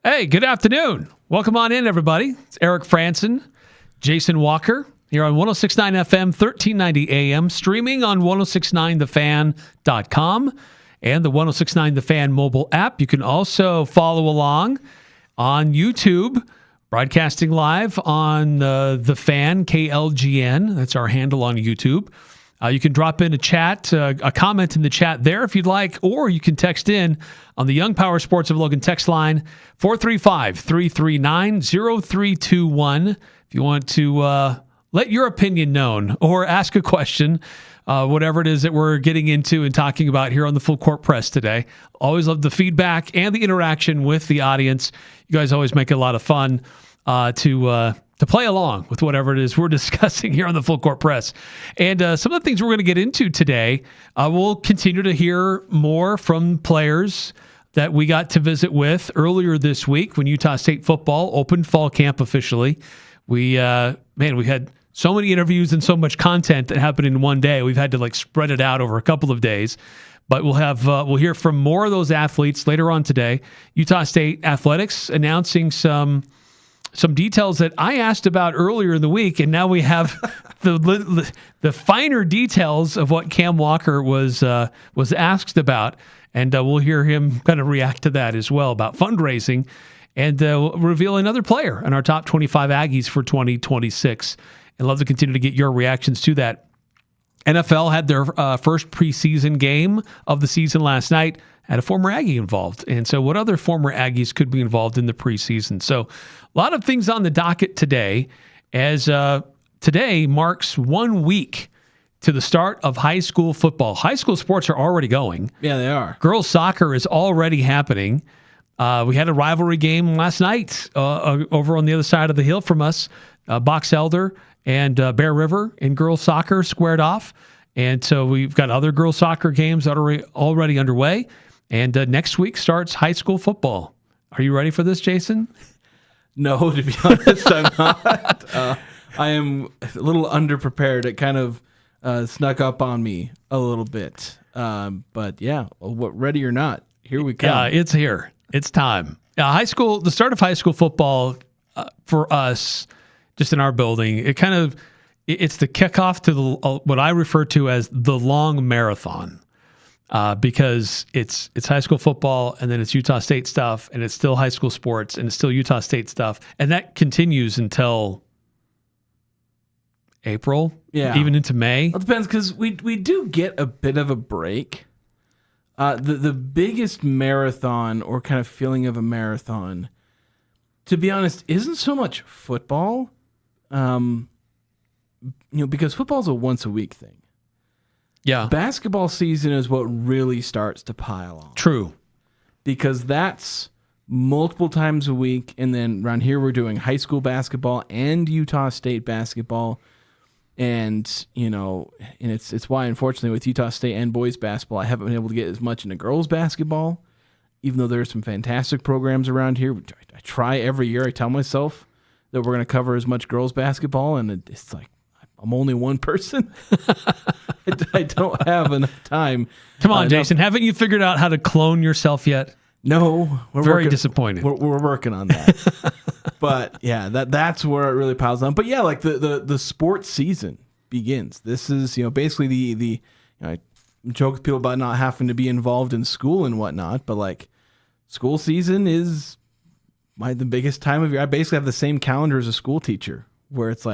Hey, good afternoon. Welcome on in, everybody. It's Eric Frandsen, Jason Walker, here on 106.9 FM, 1390 AM, streaming on 1069thefan.com and the 1069 The Fan mobile app. You can also follow along on YouTube, broadcasting live on The Fan, KLGN. That's our handle on YouTube. You can drop in a comment in the chat there if you'd like, or you can text in on the Young Power Sports of Logan text line, 435-339-0321. If you want to let your opinion known or ask a question, whatever it is that we're getting into and talking about here on the Full Court Press today. Always love the feedback and the interaction with the audience. You guys always make it a lot of fun to play along with whatever it is we're discussing here on the Full Court Press. And some of the things we're going to get into today, we'll continue to hear more from players that we got to visit with earlier this week when Utah State football opened fall camp officially. We had so many interviews and so much content that happened in one day. We've had to spread it out over a couple of days. But we'll hear from more of those athletes later on today. Utah State Athletics announcing some details that I asked about earlier in the week, and now we have the finer details of what Cam Walker was asked about, and we'll hear him kind of react to that as well about fundraising, and reveal another player in our top 25 Aggies for 2026. And love to continue to get your reactions to that. NFL had their first preseason game of the season last night. Had a former Aggie involved. And so what other former Aggies could be involved in the preseason? So a lot of things on the docket today, as today marks 1 week to the start of high school football. High school sports are already going. Yeah, they are. Girls soccer is already happening. We had a rivalry game last night over on the other side of the hill from us. Box Elder and Bear River in girls soccer squared off. And so we've got other girls soccer games that are already underway. And next week starts high school football. Are you ready for this, Jason? No, to be honest, I'm not. I am a little underprepared. It kind of snuck up on me a little bit. But yeah, ready or not, here we come. Yeah, it's here. It's time. The start of high school football for us, just in our building, it's the kickoff to what I refer to as the long marathon. Because it's high school football, and then it's Utah State stuff, and it's still high school sports, and it's still Utah State stuff, and that continues until April, even into May. Well, it depends, because we do get a bit of a break. The biggest marathon, or kind of feeling of a marathon, to be honest, isn't so much football, because football's a once a week thing. Yeah. Basketball season is what really starts to pile on. True. Because that's multiple times a week, and then around here we're doing high school basketball and Utah State basketball. And, it's why, unfortunately, with Utah State and boys basketball, I haven't been able to get as much into girls basketball, even though there's some fantastic programs around here. I try every year. I tell myself that we're going to cover as much girls basketball, and it's like, I'm only one person. I don't have enough time. Come on, Jason. Haven't you figured out how to clone yourself yet? No. We're very disappointed. We're working on that. But yeah, that's where it really piles on. But yeah, the sports season begins. This is, basically I joke with people about not having to be involved in school and whatnot, but school season is the biggest time of year. I basically have the same calendar as a school teacher, where it's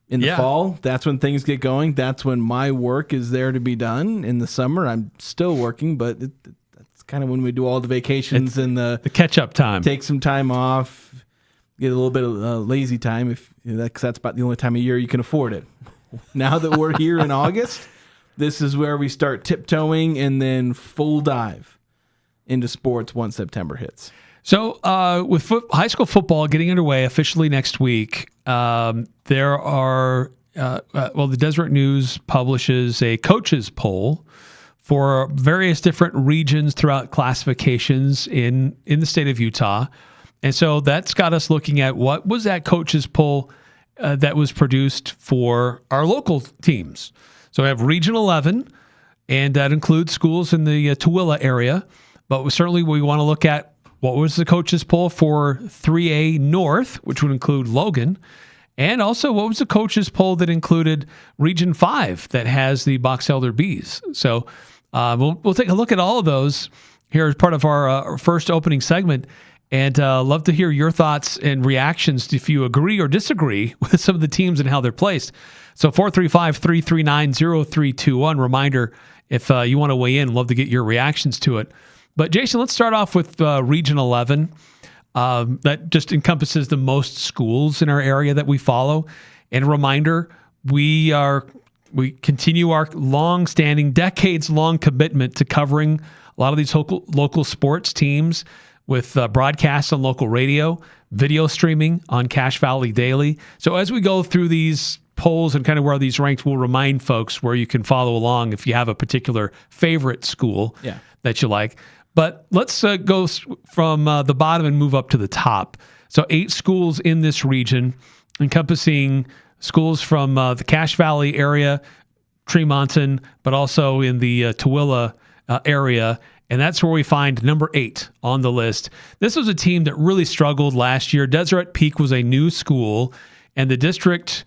in the fall, that's when things get going. That's when my work is there to be done. In the summer, I'm still working, but that's kind of when we do all the vacations and the catch-up time. Take some time off, get a little bit of lazy time, because that's about the only time of year you can afford it. Now that we're here in August, this is where we start tiptoeing and then full dive into sports once September hits. So with high school football getting underway officially next week, there are, the Deseret News publishes a coaches poll for various different regions throughout classifications in the state of Utah. And so that's got us looking at what was that coaches poll that was produced for our local teams. So we have Region 11, and that includes schools in the Tooele area. But we want to look at what was the coaches poll for 3A North, which would include Logan, and also what was the coaches poll that included Region 5 that has the Box Elder Bees. So we'll take a look at all of those here as part of our first opening segment. And love to hear your thoughts and reactions if you agree or disagree with some of the teams and how they're placed. So 435-339-0321. Reminder, if you want to weigh in, love to get your reactions to it. But Jason, let's start off with Region 11. That just encompasses the most schools in our area that we follow. And a reminder, we continue our long-standing, decades-long commitment to covering a lot of these local sports teams with broadcasts on local radio, video streaming on Cache Valley Daily. So as we go through these polls and kind of where these ranked, we'll remind folks where you can follow along if you have a particular favorite school that you like. But let's go from the bottom and move up to the top. So 8 schools in this region, encompassing schools from the Cache Valley area, Tremonton, but also in the Tooele area. And that's where we find number 8 on the list. This was a team that really struggled last year. Deseret Peak was a new school, and the district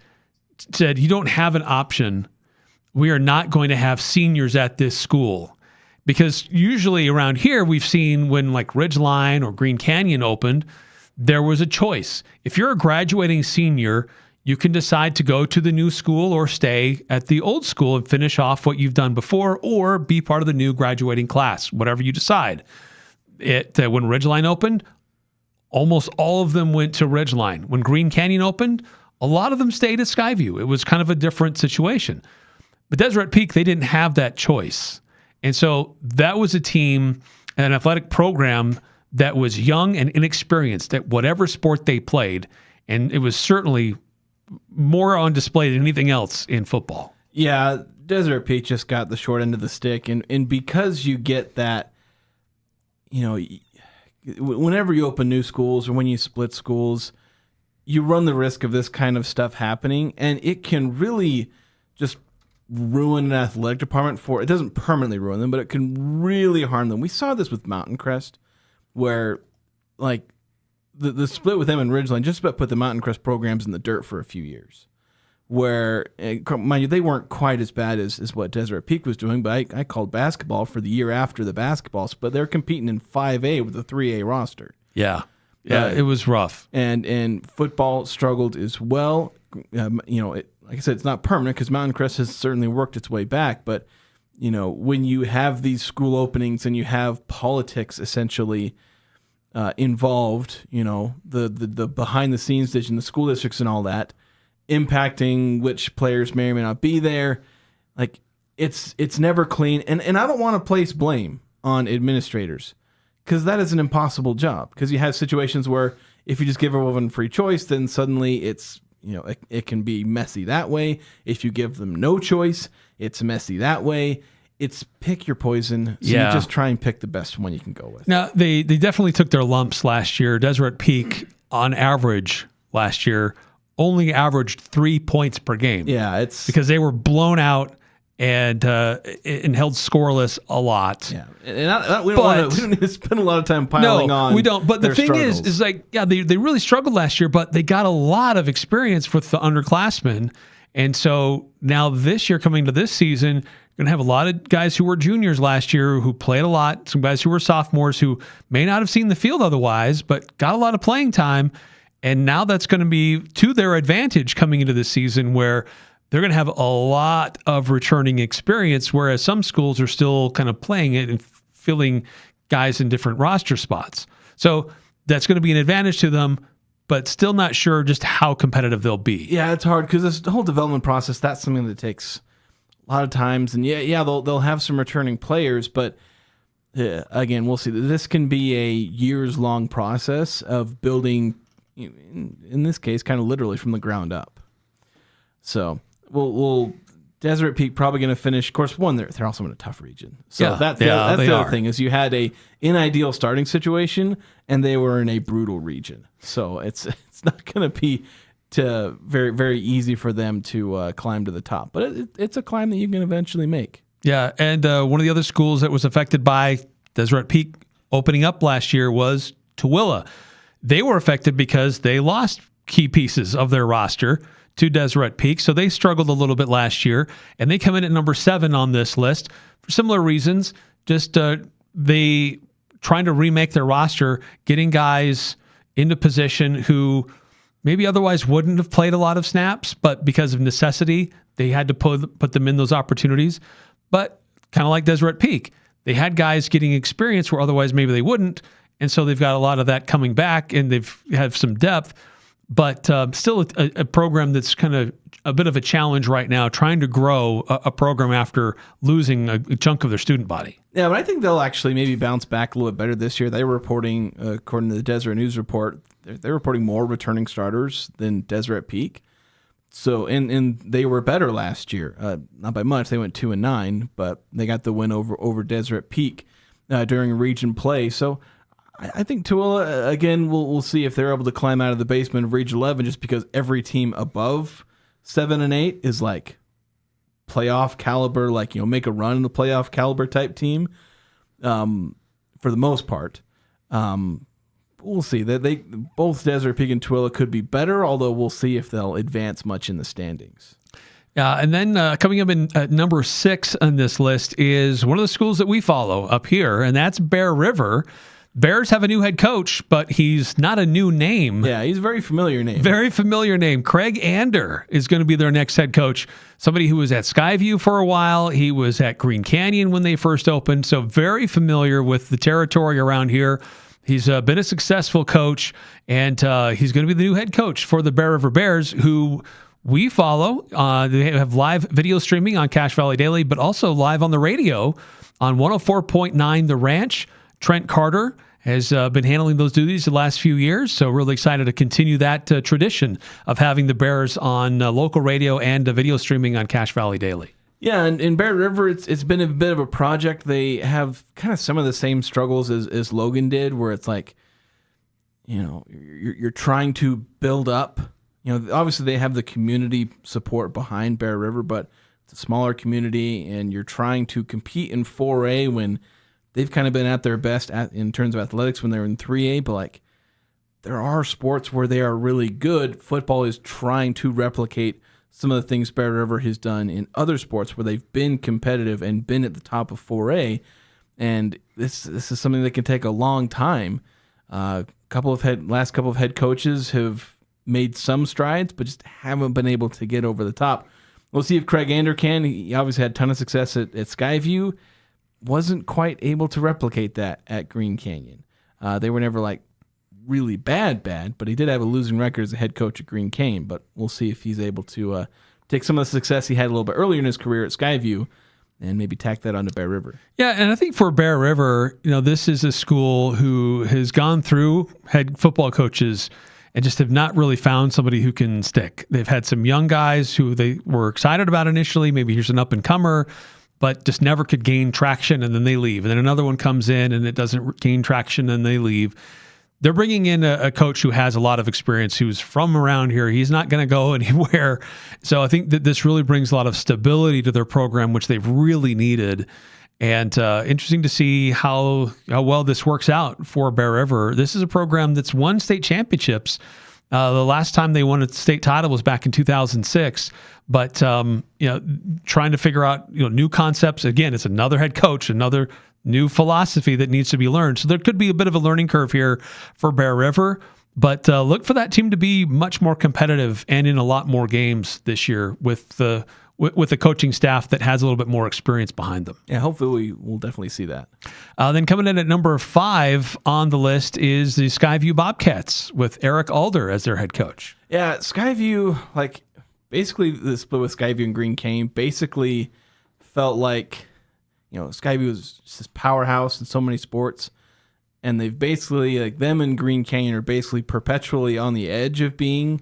said, you don't have an option. We are not going to have seniors at this school. Because usually around here, we've seen when like Ridgeline or Green Canyon opened, there was a choice. If you're a graduating senior, you can decide to go to the new school or stay at the old school and finish off what you've done before, or be part of the new graduating class, whatever you decide. When Ridgeline opened, almost all of them went to Ridgeline. When Green Canyon opened, a lot of them stayed at Skyview. It was kind of a different situation. But Deseret Peak, they didn't have that choice. And so that was a team, an athletic program that was young and inexperienced at whatever sport they played. And it was certainly more on display than anything else in football. Yeah, Deseret Peak just got the short end of the stick. And because you get that, whenever you open new schools or when you split schools, you run the risk of this kind of stuff happening. And it can really just ruin an athletic department it doesn't permanently ruin them, but it can really harm them. We saw this with Mountain Crest, where like the split with them and Ridgeline just about put the Mountain Crest programs in the dirt for a few years, where, mind you, they weren't quite as bad as what Deseret Peak was doing, but I called basketball for the year after the basketball split. They're competing in 5A with a 3A roster. Yeah, it was rough. And football struggled as well. Like I said, it's not permanent because Mountain Crest has certainly worked its way back. But, when you have these school openings and you have politics essentially involved, the behind-the-scenes decision, the school districts and all that, impacting which players may or may not be there, like it's never clean. And I don't want to place blame on administrators because that is an impossible job. Because you have situations where if you just give everyone free choice, then suddenly it's it can be messy that way. If you give them no choice, it's messy that way. It's pick your poison. So you just try and pick the best one you can go with. Now, they definitely took their lumps last year. Deseret Peak, on average, last year, only averaged 3 points per game. Yeah, it's because they were blown out and held scoreless a lot. Yeah, and we don't need to spend a lot of time piling on. No, we don't. But the thing struggles. is like, they really struggled last year, but they got a lot of experience with the underclassmen. And so now this year, coming to this season, you're going to have a lot of guys who were juniors last year who played a lot, some guys who were sophomores who may not have seen the field otherwise, but got a lot of playing time. And now that's going to be to their advantage coming into this season, where they're going to have a lot of returning experience, whereas some schools are still kind of playing it and filling guys in different roster spots. So that's going to be an advantage to them, but still not sure just how competitive they'll be. Yeah, it's hard because this whole development process, that's something that takes a lot of times. And they'll have some returning players, but again, we'll see. This can be a years-long process of building, in this case, kind of literally from the ground up. So we'll Deseret Peak probably going to finish. Of course, they're also in a tough region. So that's the other thing is you had an ideal starting situation, and they were in a brutal region. So it's not going to be very, very easy for them to climb to the top. But it's a climb that you can eventually make. Yeah, and one of the other schools that was affected by Deseret Peak opening up last year was Tooele. They were affected because they lost key pieces of their roster to Deseret Peak, so they struggled a little bit last year, and they come in at number 7 on this list for similar reasons. Just they trying to remake their roster, getting guys into position who maybe otherwise wouldn't have played a lot of snaps, but because of necessity, they had to put them in those opportunities. But kind of like Deseret Peak, they had guys getting experience where otherwise maybe they wouldn't, and so they've got a lot of that coming back, and they've had some depth. But still a program that's kind of a bit of a challenge right now, trying to grow a program after losing a chunk of their student body. Yeah, but I think they'll actually maybe bounce back a little bit better this year. They were reporting, according to the Deseret News report, they're reporting more returning starters than Deseret Peak. So, and they were better last year. Not by much. They went 2-9, but they got the win over Deseret Peak during region play. So I think Tooele, again, we'll see if they're able to climb out of the basement of Region 11, just because every team above 7 and 8 is like playoff caliber, like, make a run in the playoff caliber type team, for the most part. We'll see that they both Deseret Peak and Tooele could be better, although we'll see if they'll advance much in the standings. And then coming up in number 6 on this list is one of the schools that we follow up here, and that's Bear River. Bears have a new head coach, but he's not a new name. Yeah, he's a very familiar name. Very familiar name. Craig Ander is going to be their next head coach. Somebody who was at Skyview for a while. He was at Green Canyon when they first opened, so very familiar with the territory around here. He's been a successful coach, and he's going to be the new head coach for the Bear River Bears, who we follow. They have live video streaming on Cache Valley Daily, but also live on the radio on 104.9 The Ranch. Trent Carter has been handling those duties the last few years, so really excited to continue that tradition of having the Bears on local radio and video streaming on Cache Valley Daily. Yeah, and in Bear River, it's been a bit of a project. They have kind of some of the same struggles as Logan did, where it's like, you're trying to build up. Obviously they have the community support behind Bear River, but it's a smaller community, and you're trying to compete in 4A when they've kind of been at their best in terms of athletics when they're in 3A, but there are sports where they are really good. Football is trying to replicate some of the things Bear River has done in other sports where they've been competitive and been at the top of 4A, and this is something that can take a long time. Last couple of head coaches have made some strides, but just haven't been able to get over the top. We'll see if Craig Ander can. He obviously had a ton of success at Skyview. Wasn't quite able to replicate that at Green Canyon. They were never really bad, but he did have a losing record as a head coach at Green Canyon. But we'll see if he's able to take some of the success he had a little bit earlier in his career at Skyview and maybe tack that onto Bear River. Yeah, and I think for Bear River, this is a school who has gone through head football coaches and just have not really found somebody who can stick. They've had some young guys who they were excited about initially. Maybe here's an up-and-comer, but just never could gain traction, and then they leave. And then another one comes in, and it doesn't gain traction, and they leave. They're bringing in a coach who has a lot of experience, who's from around here. He's not going to go anywhere. So I think that this really brings a lot of stability to their program, which they've really needed. And interesting to see how well this works out for Bear River. This is a program that's won state championships. The last time they won a state title was back in 2006. But trying to figure out new concepts. Again, it's another head coach, another new philosophy that needs to be learned. So there could be a bit of a learning curve here for Bear River. But look for that team to be much more competitive and in a lot more games this year with the coaching staff that has a little bit more experience behind them. Yeah, hopefully we'll definitely see that. Then coming in at number 5 on the list is the Skyview Bobcats with Eric Alder as their head coach. Yeah, Skyview, basically the split with Skyview and Green Canyon basically felt like, Skyview was just this powerhouse in so many sports, and they've basically, them and Green Canyon are basically perpetually on the edge of being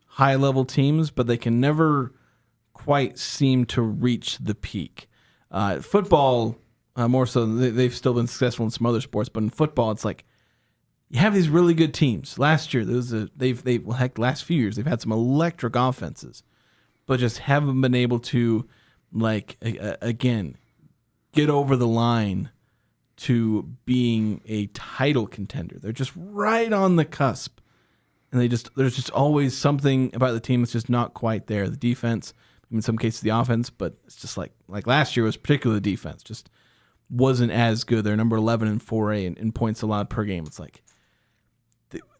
high-level teams, but they can never quite seem to reach the peak. Football, more so, they've still been successful in some other sports, but in football, it's you have these really good teams. Last year, last few years, they've had some electric offenses, but just haven't been able to, again, get over the line to being a title contender. They're just right on the cusp. And there's just always something about the team that's just not quite there. The defense, in some cases the offense, but it's just like last year was particularly the defense. Just wasn't as good. They're number 11 in 4A in points allowed per game. It's like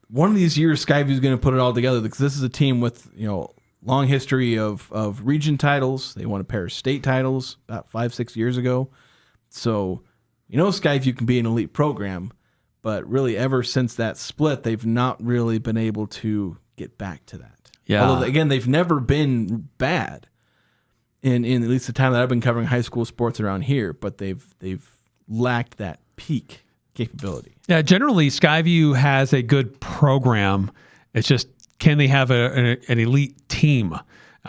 one of these years Skyview's going to put it all together, because this is a team with long history of region titles. They won a pair of state titles about 5-6 years ago. So Skyview can be an elite program. But really, ever since that split, they've not really been able to get back to that. Yeah. Although, again, they've never been bad in at least the time that I've been covering high school sports around here. But they've lacked that peak capability. Yeah, generally, Skyview has a good program. It's just, can they have an elite team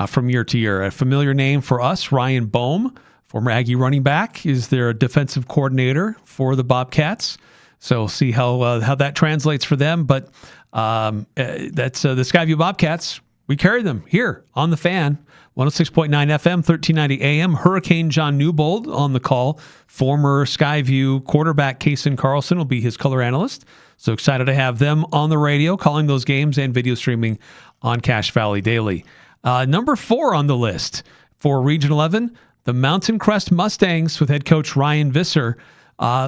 from year to year? A familiar name for us, Ryan Boehm, former Aggie running back, is their defensive coordinator for the Bobcats. So we'll see how that translates for them. But that's the Skyview Bobcats. We carry them here on the Fan, 106.9 FM, 1390 AM. Hurricane John Newbold on the call. Former Skyview quarterback Kason Carlson will be his color analyst. So excited to have them on the radio, calling those games and video streaming on Cache Valley Daily. Number 4 on the list for Region 11, the Mountain Crest Mustangs with head coach Ryan Visser.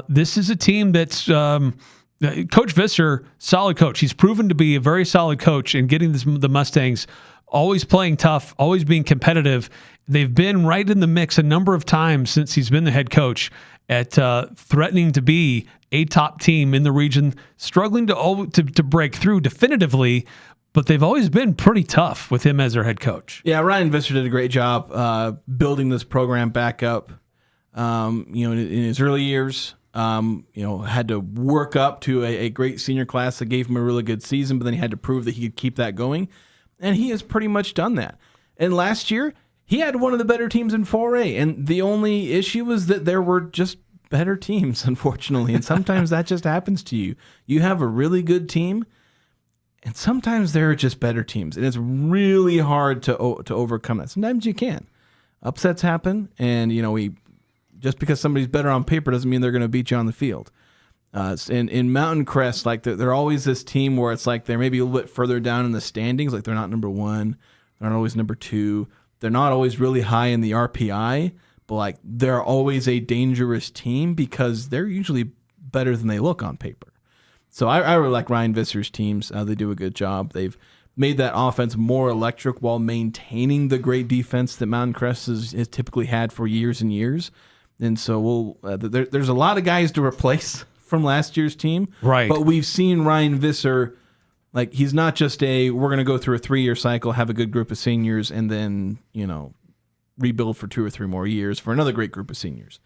This is a team that's Coach Visser, solid coach. He's proven to be a very solid coach in getting the Mustangs always playing tough, always being competitive. They've been right in the mix a number of times since he's been the head coach at threatening to be a top team in the region, struggling to break through definitively, but they've always been pretty tough with him as their head coach. Yeah, Ryan Visser did a great job building this program back up. In his early years, had to work up to a great senior class that gave him a really good season, but then he had to prove that he could keep that going. And he has pretty much done that. And last year, he had one of the better teams in 4A. And the only issue was that there were just better teams, unfortunately. And sometimes that just happens to you. You have a really good team, and sometimes there are just better teams. And it's really hard to overcome that. Sometimes you can. Upsets happen, and, just because somebody's better on paper doesn't mean they're going to beat you on the field. In Mountain Crest, like they're always this team where it's like they're maybe a little bit further down in the standings. Like they're not number 1, they're not always number 2, they're not always really high in the RPI, but like they're always a dangerous team because they're usually better than they look on paper. So I really like Ryan Visser's teams. They do a good job. They've made that offense more electric while maintaining the great defense that Mountain Crest has typically had for years and years. And so there's a lot of guys to replace from last year's team. Right. But we've seen Ryan Visser, like he's not just we're going to go through a 3-year cycle, have a good group of seniors, and then, rebuild for 2 or 3 more years for another great group of seniors.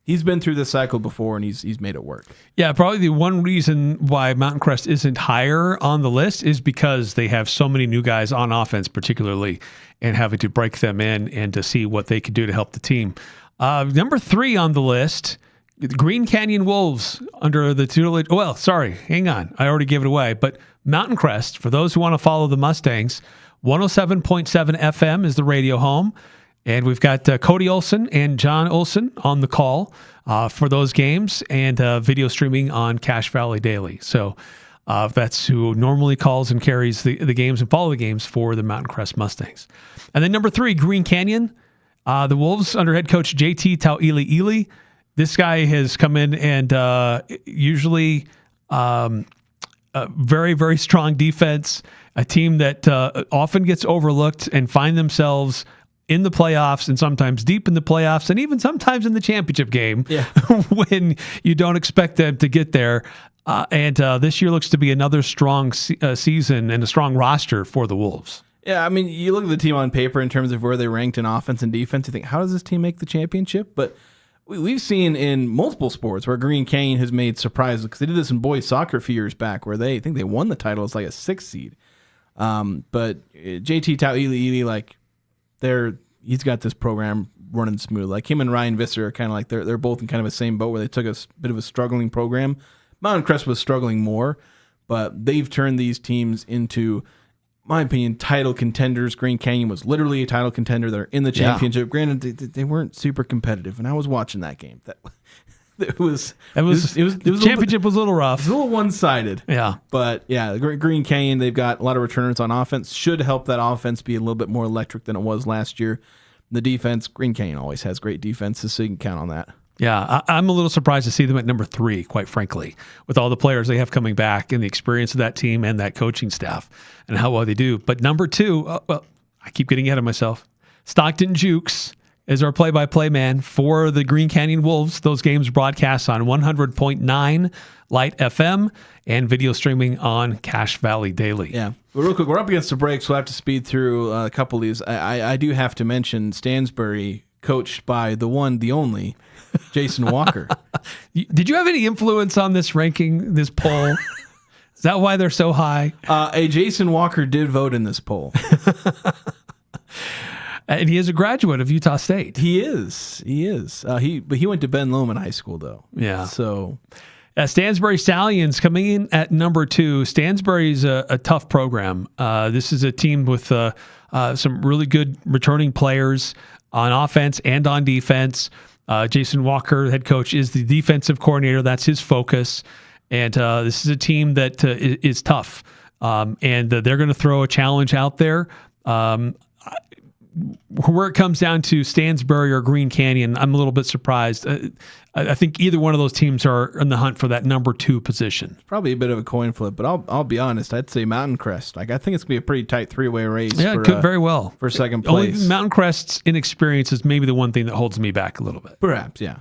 He's been through this cycle before, and he's made it work. Yeah, probably the one reason why Mountain Crest isn't higher on the list is because they have so many new guys on offense, particularly, and having to break them in and to see what they can do to help the team. Number 3 on the list, the Green Canyon Wolves under the tutelage. Well, sorry, hang on. I already gave it away. But Mountain Crest, for those who want to follow the Mustangs, 107.7 FM is the radio home. And we've got Cody Olson and John Olson on the call for those games, and video streaming on Cache Valley Daily. So that's who normally calls and carries the games and follow the games for the Mountain Crest Mustangs. And then number 3, Green Canyon. The Wolves under head coach JT Tauili. This guy has come in and usually a very, very strong defense, a team that often gets overlooked and find themselves in the playoffs and sometimes deep in the playoffs and even sometimes in the championship game when you don't expect them to get there. And this year looks to be another strong season and a strong roster for the Wolves. Yeah, I mean, you look at the team on paper in terms of where they ranked in offense and defense, you think, how does this team make the championship? But we've seen in multiple sports where Green Canyon has made surprises, because they did this in boys soccer a few years back where I think they won the title as like a 6th seed. But JT Tauili, like, he's got this program running smooth. Like him and Ryan Visser are kind of like they're both in kind of the same boat where they took a bit of a struggling program. Mountain Crest was struggling more, but they've turned these teams into, my opinion, title contenders. Green Canyon was literally a title contender. They're in the championship. Granted, they weren't super competitive, and I was watching that game. It was the championship was a little rough. It was a little one-sided. Yeah. But yeah, the Green Canyon, they've got a lot of returners on offense. Should help that offense be a little bit more electric than it was last year. The defense, Green Canyon always has great defenses, so you can count on that. Yeah, I'm a little surprised to see them at number 3, quite frankly, with all the players they have coming back and the experience of that team and that coaching staff and how well they do. But number 2, well, I keep getting ahead of myself. Stockton Jukes is our play-by-play man for the Green Canyon Wolves. Those games broadcast on 100.9 Light FM and video streaming on Cache Valley Daily. Yeah. But real quick, we're up against the break, so we'll have to speed through a couple of these. I do have to mention Stansbury, coached by the one, the only, Jason Walker. Did you have any influence on this ranking, this poll? Is that why they're so high? A Jason Walker did vote in this poll. And he is a graduate of Utah State. He is. But he went to Ben Lomond High School, though. Yeah. So Stansbury Stallions coming in at number 2. Stansbury's a tough program. This is a team with some really good returning players on offense and on defense. Jason Walker, head coach, is the defensive coordinator. That's his focus. And this is a team that is tough. And they're going to throw a challenge out there. Where it comes down to Stansbury or Green Canyon, I'm a little bit surprised. I think either one of those teams are in the hunt for that number 2 position. Probably a bit of a coin flip, but I'll be honest. I'd say Mountain Crest. I think it's gonna be a pretty tight 3-way race. Yeah, it could very well for second place. Only Mountain Crest's inexperience is maybe the one thing that holds me back a little bit. Perhaps, yeah.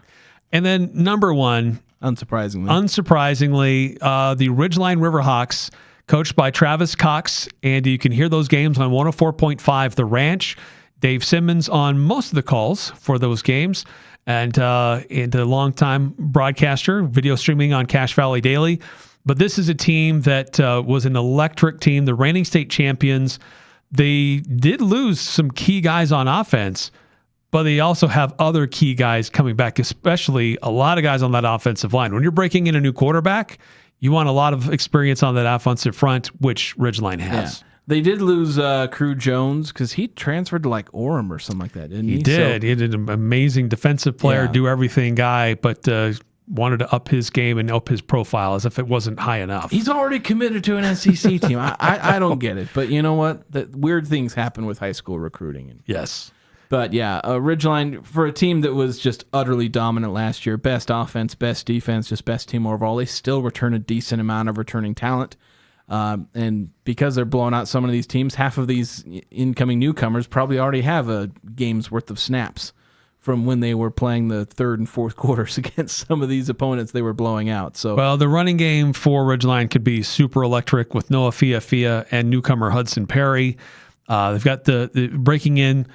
And then number 1, unsurprisingly, the Ridgeline Riverhawks, coached by Travis Cox, and you can hear those games on 104.5 The Ranch. Dave Simmons on most of the calls for those games, and a longtime broadcaster, video streaming on Cache Valley Daily. But this is a team that was an electric team, the reigning state champions. They did lose some key guys on offense, but they also have other key guys coming back, especially a lot of guys on that offensive line. When you're breaking in a new quarterback, you want a lot of experience on that offensive front, which Ridgeline has. Yeah. They did lose Crew Jones because he transferred to like Orem or something like that, didn't he? He did. He did an amazing defensive player, do everything guy, but wanted to up his game and up his profile as if it wasn't high enough. He's already committed to an SEC team. I don't get it. But you know what? Weird things happen with high school recruiting. Yes. But yeah, Ridgeline, for a team that was just utterly dominant last year, best offense, best defense, just best team overall, they still return a decent amount of returning talent. And because they're blowing out some of these teams, half of these incoming newcomers probably already have a game's worth of snaps from when they were playing the third and fourth quarters against some of these opponents they were blowing out. So, well, the running game for Ridgeline could be super electric with Noah Fia and newcomer Hudson Perry. They've got the breaking in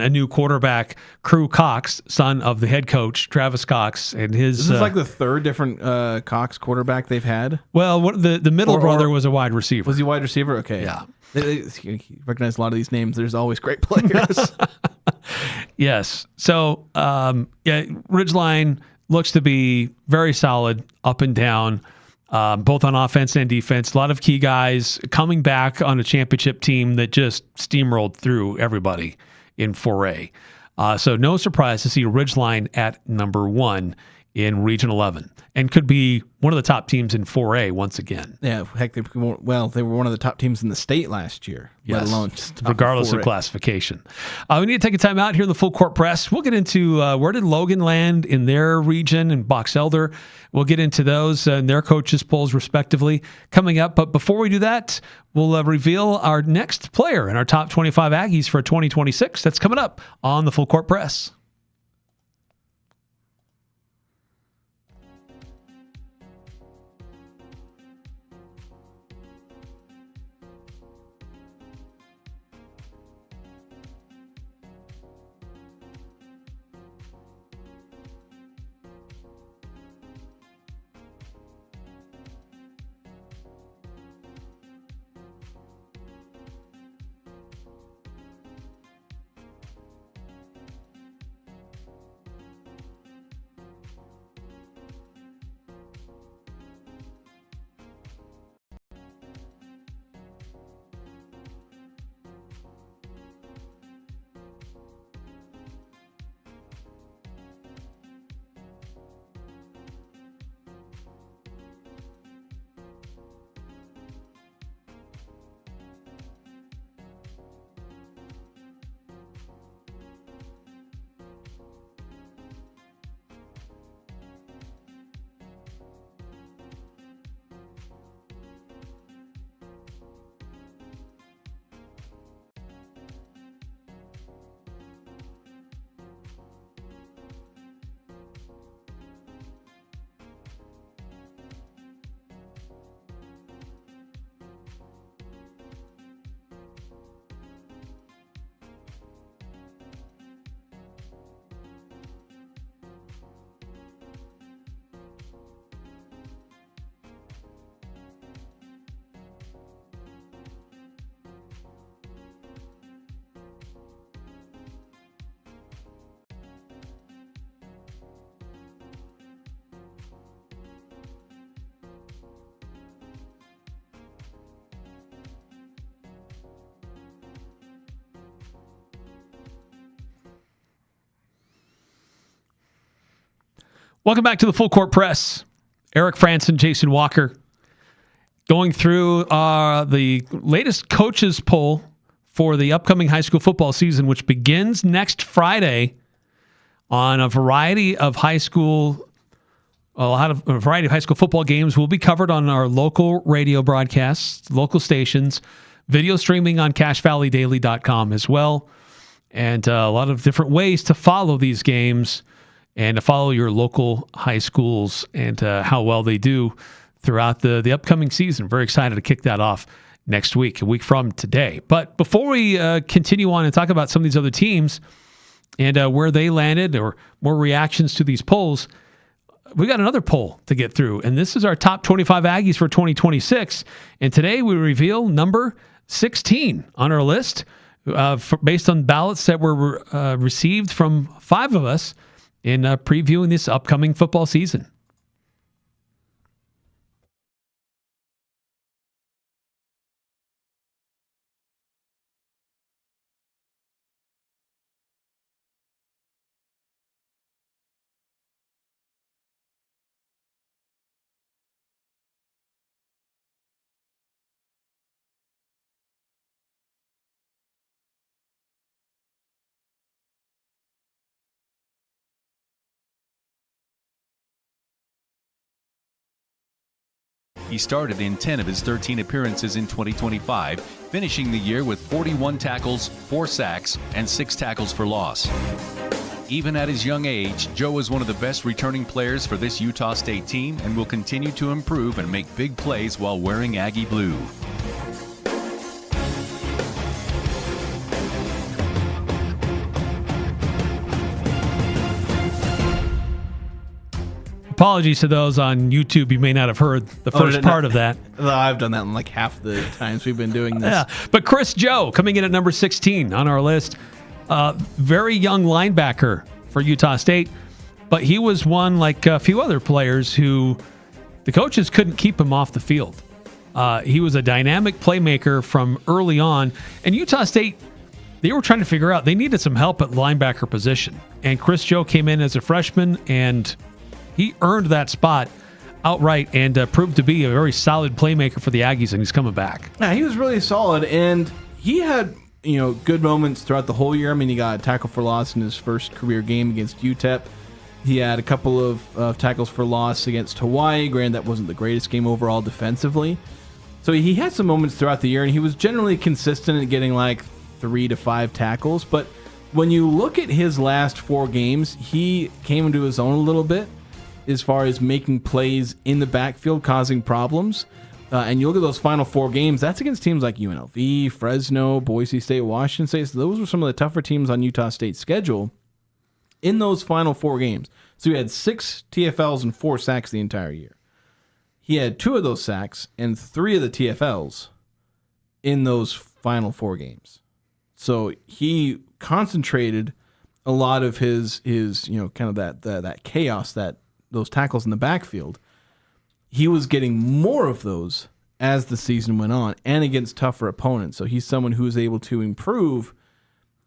a new quarterback, Crew Cox, son of the head coach Travis Cox, and his. This is like the third different Cox quarterback they've had. Well, the middle brother was a wide receiver. Was he a wide receiver? Okay, yeah. They recognize a lot of these names. There's always great players. Yes. So, Ridgeline looks to be very solid up and down. Both on offense and defense. A lot of key guys coming back on a championship team that just steamrolled through everybody in 4A. So no surprise to see Ridgeline at number 1 in Region 11 and could be one of the top teams in 4A once again. Yeah, heck, they were one of the top teams in the state last year, let alone just regardless of classification. We need to take a time out here in the Full Court Press. We'll get into where did Logan land in their region and Box Elder. We'll get into those and their coaches' polls respectively coming up. But before we do that, we'll reveal our next player in our top 25 Aggies for 2026. That's coming up on the Full Court Press. Welcome back to the Full Court Press. Eric Frandsen, Jason Walker, going through the latest coaches poll for the upcoming high school football season, which begins next Friday on a variety of high school football games will be covered on our local radio broadcasts, local stations, video streaming on cachevalleydaily.com as well, and a lot of different ways to follow these games and to follow your local high schools and how well they do throughout the upcoming season. Very excited to kick that off next week, a week from today. But before we continue on and talk about some of these other teams and where they landed or more reactions to these polls, we got another poll to get through. And this is our top 25 Aggies for 2026. And today we reveal number 16 on our list based on ballots that were received from 5 of us in previewing this upcoming football season. He started in 10 of his 13 appearances in 2025, finishing the year with 41 tackles, 4 sacks, and 6 tackles for loss. Even at his young age, Joe is one of the best returning players for this Utah State team and will continue to improve and make big plays while wearing Aggie blue. Apologies to those on YouTube. You may not have heard the first part of that. Well, I've done that in like half the times we've been doing this. Yeah, but Chris Joe coming in at number 16 on our list. Very young linebacker for Utah State, but he was one like a few other players who the coaches couldn't keep him off the field. He was a dynamic playmaker from early on, and Utah State, they were trying to figure out, they needed some help at linebacker position. And Chris Joe came in as a freshman, and he earned that spot outright and proved to be a very solid playmaker for the Aggies, and he's coming back. Yeah, he was really solid, and he had good moments throughout the whole year. I mean, he got a tackle for loss in his first career game against UTEP. He had a couple of tackles for loss against Hawaii. Granted, that wasn't the greatest game overall defensively. So he had some moments throughout the year, and he was generally consistent at getting like 3 to 5 tackles. But when you look at his last 4 games, he came into his own a little bit as far as making plays in the backfield, causing problems. And you look at those final 4 games, that's against teams like UNLV, Fresno, Boise State, Washington State. So those were some of the tougher teams on Utah State's schedule in those final 4 games. So he had 6 TFLs and 4 sacks the entire year. He had 2 of those sacks and 3 of the TFLs in those final 4 games. So he concentrated a lot of his kind of that chaos, that those tackles in the backfield. He was getting more of those as the season went on and against tougher opponents. So he's someone who is able to improve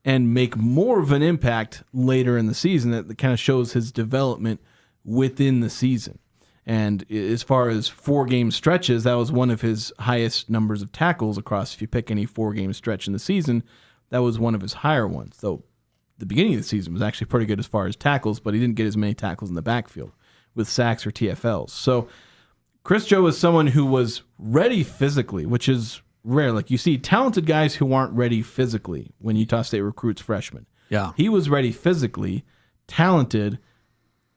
and make more of an impact later in the season. That kind of shows his development within the season. And as far as 4-game stretches, that was one of his highest numbers of tackles across. If you pick any 4-game stretch in the season, that was one of his higher ones. So the beginning of the season was actually pretty good as far as tackles, but he didn't get as many tackles in the backfield with sacks or TFLs. So Chris Joe is someone who was ready physically, which is rare. Like, you see talented guys who aren't ready physically when Utah State recruits freshmen. Yeah. He was ready physically, talented,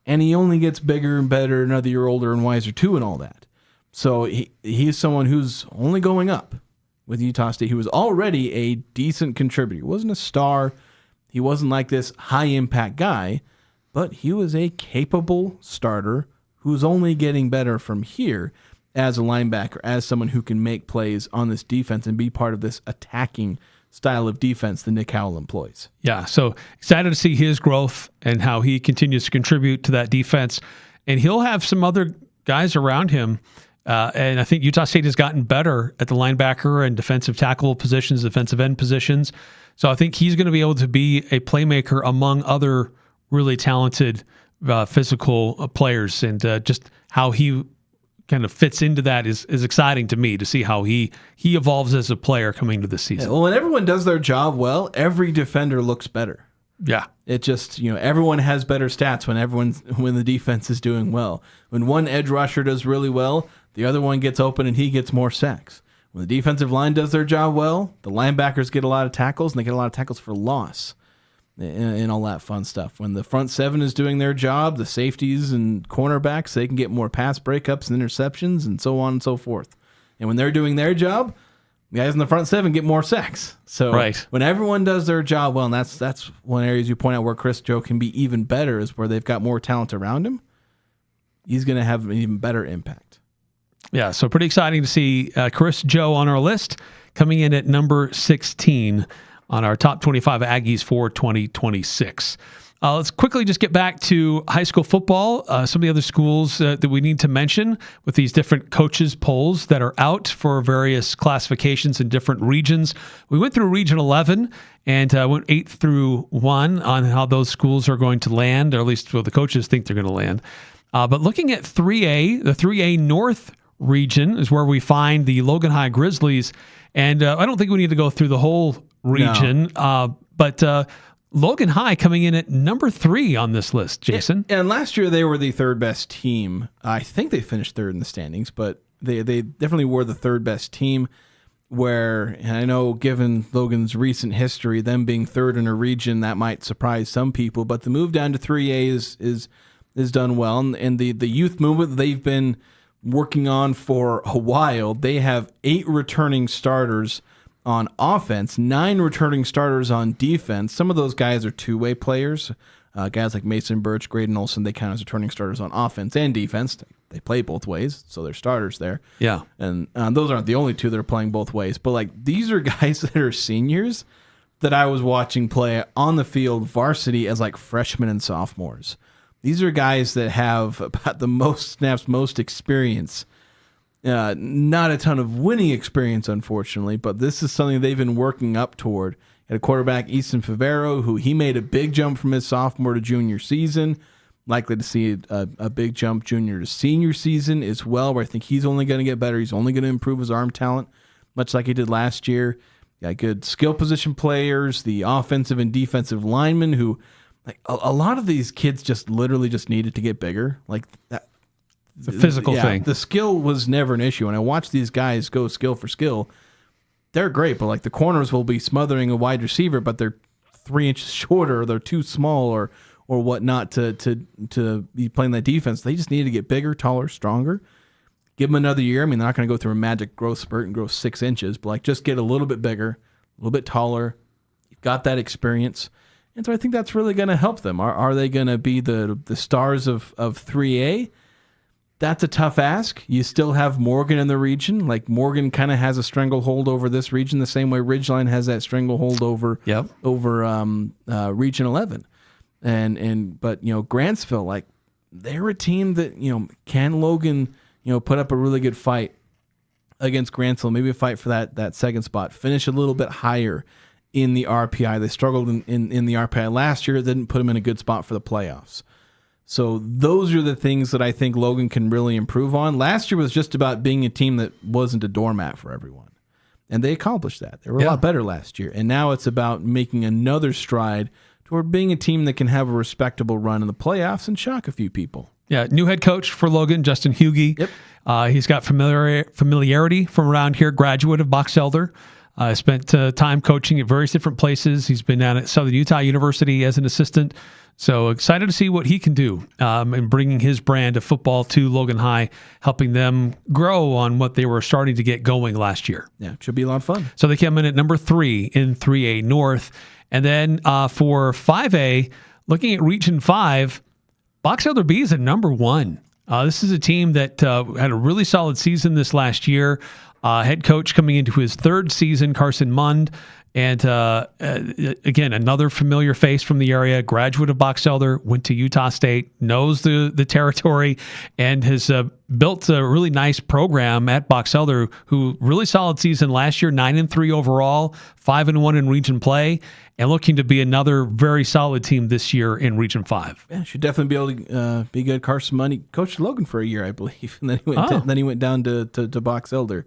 and he only gets bigger and better another year older and wiser too and all that. So he's someone who's only going up with Utah State. He was already a decent contributor. He wasn't a star. He wasn't like this high-impact guy, but he was a capable starter who's only getting better from here as a linebacker, as someone who can make plays on this defense and be part of this attacking style of defense that Nick Howell employs. Yeah, so excited to see his growth and how he continues to contribute to that defense. And he'll have some other guys around him. And I think Utah State has gotten better at the linebacker and defensive tackle positions, defensive end positions. So I think he's going to be able to be a playmaker among other really talented physical players, and just how he kind of fits into that is exciting to me to see how he evolves as a player coming to this season. Yeah, well, when everyone does their job well, every defender looks better. Yeah. It just, everyone has better stats when the defense is doing well. When one edge rusher does really well, the other one gets open and he gets more sacks. When the defensive line does their job well, the linebackers get a lot of tackles, and they get a lot of tackles for loss and all that fun stuff. When the front seven is doing their job, the safeties and cornerbacks, they can get more pass breakups and interceptions and so on and so forth. And when they're doing their job, the guys in the front seven get more sacks. So when everyone does their job well, and that's one area you point out where Chris Joe can be even better, is where they've got more talent around him. He's going to have an even better impact. Yeah, so pretty exciting to see Chris Joe on our list, coming in at number 16 on our top 25 Aggies for 2026. Let's quickly just get back to high school football. Some of the other schools that we need to mention with these different coaches polls that are out for various classifications in different regions. We went through Region 11 and went 8 through 1 on how those schools are going to land, or at least the coaches think they're going to land. But looking at 3A, the 3A North region is where we find the Logan High Grizzlies. And I don't think we need to go through the whole region, but Logan High coming in at number 3 on this list, Jason. And last year they were the third best team. I think they finished third in the standings, but they definitely were the third best team. Where, and I know given Logan's recent history, them being third in a region, that might surprise some people. But the move down to 3A is done well, and the youth movement they've been working on for a while. They have 8 returning starters on offense, 9 returning starters on defense. Some of those guys are two-way players. Guys like Mason Birch, Graydon Olson, they count as returning starters on offense and defense. They play both ways, so they're starters there. Yeah. And those aren't the only two that are playing both ways. But like these are guys that are seniors that I was watching play on the field varsity as like freshmen and sophomores. These are guys that have about the most snaps, most experience. Not a ton of winning experience, unfortunately, but this is something they've been working up toward. At a quarterback, Easton Favero, who he made a big jump from his sophomore to junior season. Likely to see a big jump junior to senior season as well, where I think he's only going to get better. He's only going to improve his arm talent, much like he did last year. Got good skill position players, the offensive and defensive linemen who, like a lot of these kids just literally just needed to get bigger. Like that. It's a physical thing. The skill was never an issue. And I watch these guys go skill for skill. They're great, but like the corners will be smothering a wide receiver, but they're 3 inches shorter, or they're too small, or whatnot to be playing that defense. They just need to get bigger, taller, stronger. Give them another year. I mean, they're not going to go through a magic growth spurt and grow 6 inches, but like just get a little bit bigger, a little bit taller. You've got that experience. And so I think that's really going to help them. Are they going to be the stars of 3A? That's a tough ask. You still have Morgan in the region. Like Morgan kind of has a stranglehold over this region the same way Ridgeline has that stranglehold over Region 11. But Grantsville, like they're a team that can Logan put up a really good fight against Grantsville, maybe a fight for that second spot, finish a little bit higher in the RPI. They struggled in the RPI last year. It didn't put them in a good spot for the playoffs. So those are the things that I think Logan can really improve on. Last year was just about being a team that wasn't a doormat for everyone. And they accomplished that. They were a lot better last year. And now it's about making another stride toward being a team that can have a respectable run in the playoffs and shock a few people. Yeah, new head coach for Logan, Justin Hughey. Yep. He's got familiarity from around here, graduate of Box Elder. Spent time coaching at various different places. He's been down at Southern Utah University as an assistant. So excited to see what he can do in bringing his brand of football to Logan High, helping them grow on what they were starting to get going last year. Yeah, it should be a lot of fun. So they came in at number 3 in 3A North. And then for 5A, looking at Region 5, Box Elder B is at number 1. This is a team that had a really solid season this last year. Head coach coming into his 3rd season, Carson Mund. And again, another familiar face from the area, graduate of Box Elder, went to Utah State, knows the territory, and has built a really nice program at Box Elder, who really solid season last year, 9-3 overall, 5-1 in Region play, and looking to be another very solid team this year in Region 5. Yeah, should definitely be able to be good. Carson Money coached Logan for a year, I believe, and then he went down to Box Elder.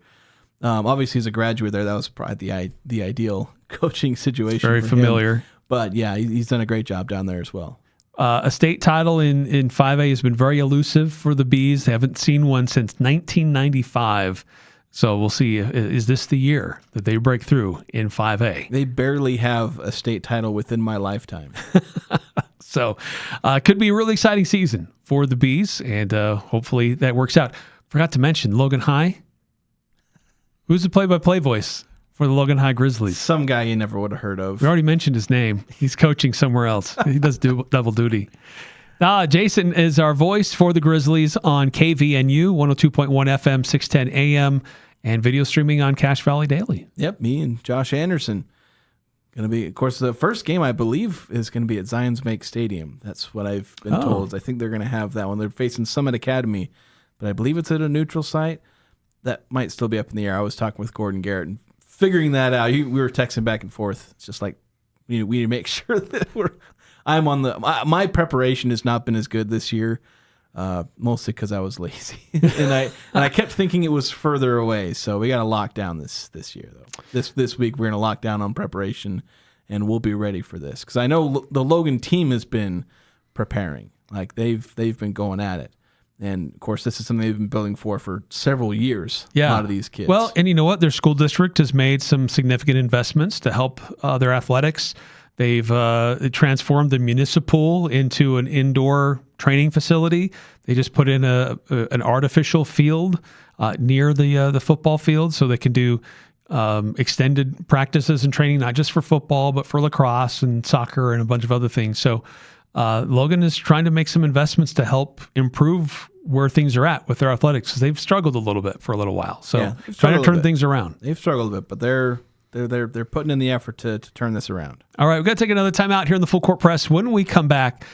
Obviously, he's a graduate there. That was probably the ideal coaching situation. It's very familiar. But yeah, he's done a great job down there as well. A state title in 5A has been very elusive for the Bees. They haven't seen one since 1995. So we'll see, is this the year that they break through in 5A? They barely have a state title within my lifetime. So could be a really exciting season for the Bees, and hopefully that works out. Forgot to mention Logan High. Who's the play-by-play voice for the Logan High Grizzlies? Some guy you never would have heard of. We already mentioned his name. He's coaching somewhere else. He does double duty. Jason is our voice for the Grizzlies on KVNU, 102.1 FM, 610 AM, and video streaming on Cache Valley Daily. Yep, me and Josh Anderson. Going to be, of course, the first game, I believe, is going to be at Zions Bank Stadium. That's what I've been told. I think they're going to have that one. They're facing Summit Academy, but I believe it's at a neutral site. That might still be up in the air. I was talking with Gordon Garrett and figuring that out. We were texting back and forth. It's just like we need to make sure that I'm on my preparation has not been as good this year, mostly because I was lazy and I kept thinking it was further away. So we got to lock down this year though. This week we're going to lock down on preparation, and we'll be ready for this because I know the Logan team has been preparing. Like they've been going at it. And, of course, this is something they've been building for several years, a lot of these kids. Well, and you know what? Their school district has made some significant investments to help their athletics. They've transformed the municipal into an indoor training facility. They just put in an artificial field near the football field so they can do extended practices and training, not just for football, but for lacrosse and soccer and a bunch of other things. So Logan is trying to make some investments to help improve where things are at with their athletics because they've struggled a little bit for a little while. So trying to turn things around. They've struggled a bit, but they're putting in the effort to turn this around. All right, we've got to take another time out here in the Full Court Press. When we come back,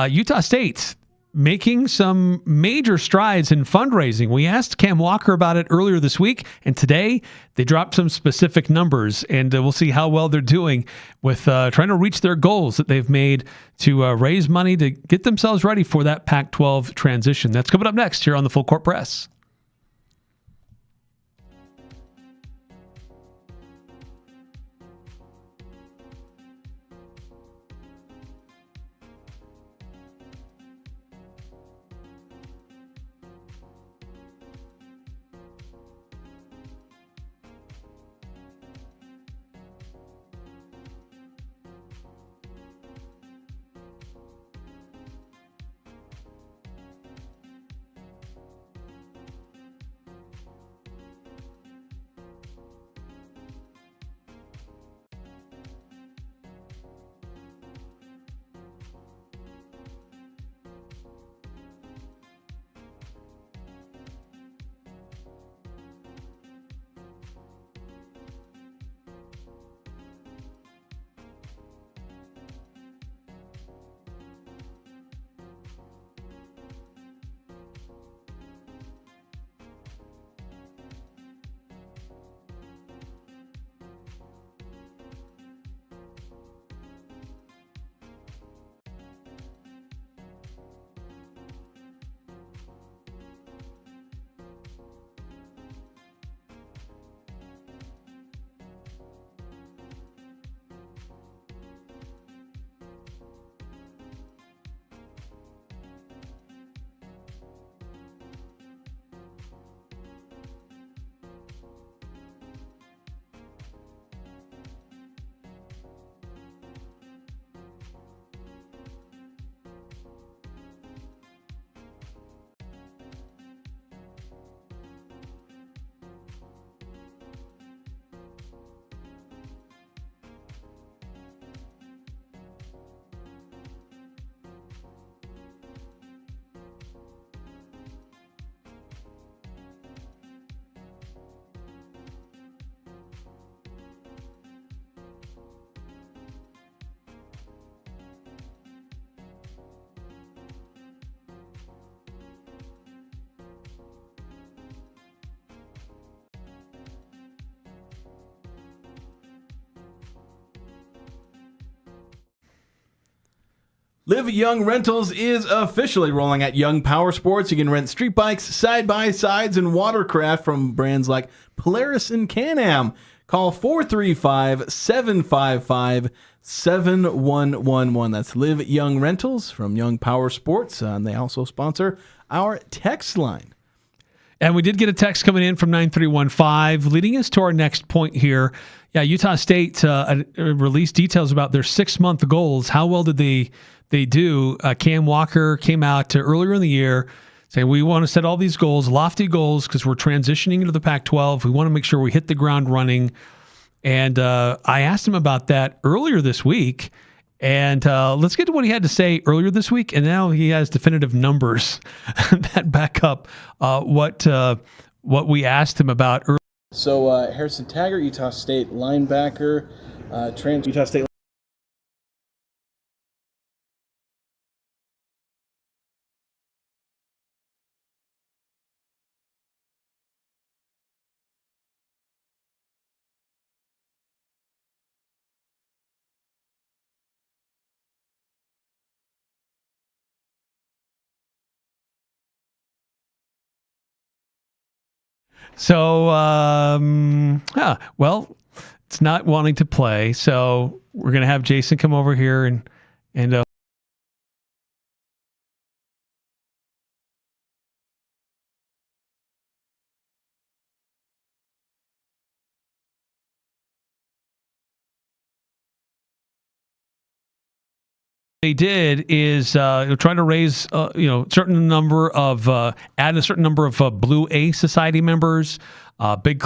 Utah State making some major strides in fundraising. We asked Cam Walker about it earlier this week, and today they dropped some specific numbers, and we'll see how well they're doing with trying to reach their goals that they've made to raise money to get themselves ready for that Pac-12 transition. That's coming up next here on the Full Court Press. Live Young Rentals is officially rolling at Young Power Sports. You can rent street bikes, side-by-sides, and watercraft from brands like Polaris and Can-Am. Call 435-755-7111. That's Live Young Rentals from Young Power Sports. And they also sponsor our text line. And we did get a text coming in from 9315, leading us to our next point here. Yeah, Utah State released details about their 6-month goals. How well did they do? Cam Walker came out earlier in the year saying we want to set all these goals, lofty goals, because we're transitioning into the Pac-12. We want to make sure we hit the ground running. And I asked him about that earlier this week. And let's get to what he had to say earlier this week. And now he has definitive numbers that back up what we asked him about earlier. So Harrison Taggart, Utah State linebacker, Utah State. So, well, it's not wanting to play. So we're going to have Jason come over here and they did is trying to raise certain number of add a certain number of Blue A Society members, big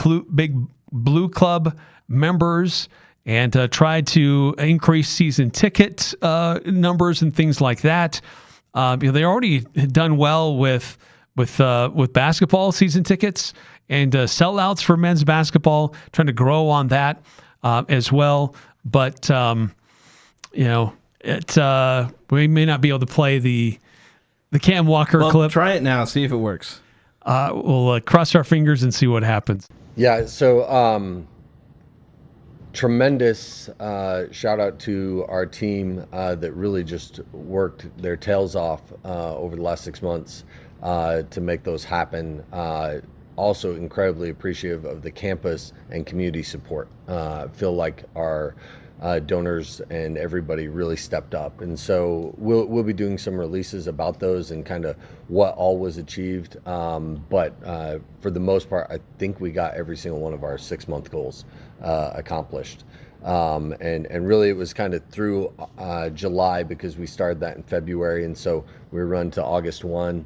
Blue Club members, and try to increase season ticket numbers and things like that. They already had done well with basketball season tickets and sellouts for men's basketball, trying to grow on that as well. But we may not be able to play the Cam Walker clip. Try it now. See if it works. We'll cross our fingers and see what happens. Yeah. So tremendous shout out to our team that really just worked their tails off over the last 6 months to make those happen. Also incredibly appreciative of the campus and community support. Feel like our donors and everybody really stepped up, and so we'll be doing some releases about those and kind of what all was achieved. But for the most part, I think we got every single one of our 6-month goals accomplished. And really it was kind of through July, because we started that in February, and so we run to August 1.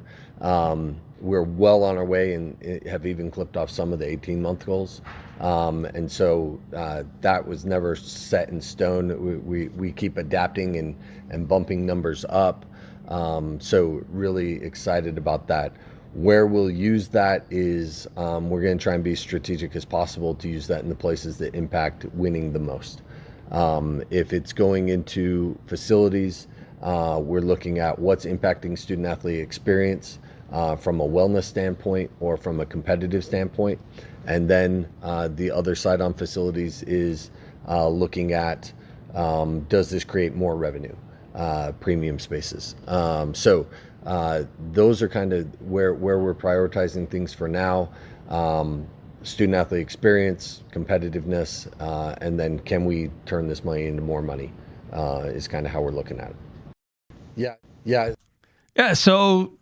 We're well on our way and have even clipped off some of the 18-month goals. And so that was never set in stone. We keep adapting and bumping numbers up. So really excited about that. Where we'll use that is we're going to try and be strategic as possible to use that in the places that impact winning the most. If it's going into facilities, we're looking at what's impacting student athlete experience from a wellness standpoint or from a competitive standpoint. And then the other side on facilities is looking at does this create more revenue, premium spaces. So those are kind of where we're prioritizing things for now. Student athlete experience, competitiveness, and then can we turn this money into more money is kind of how we're looking at it. Yeah. So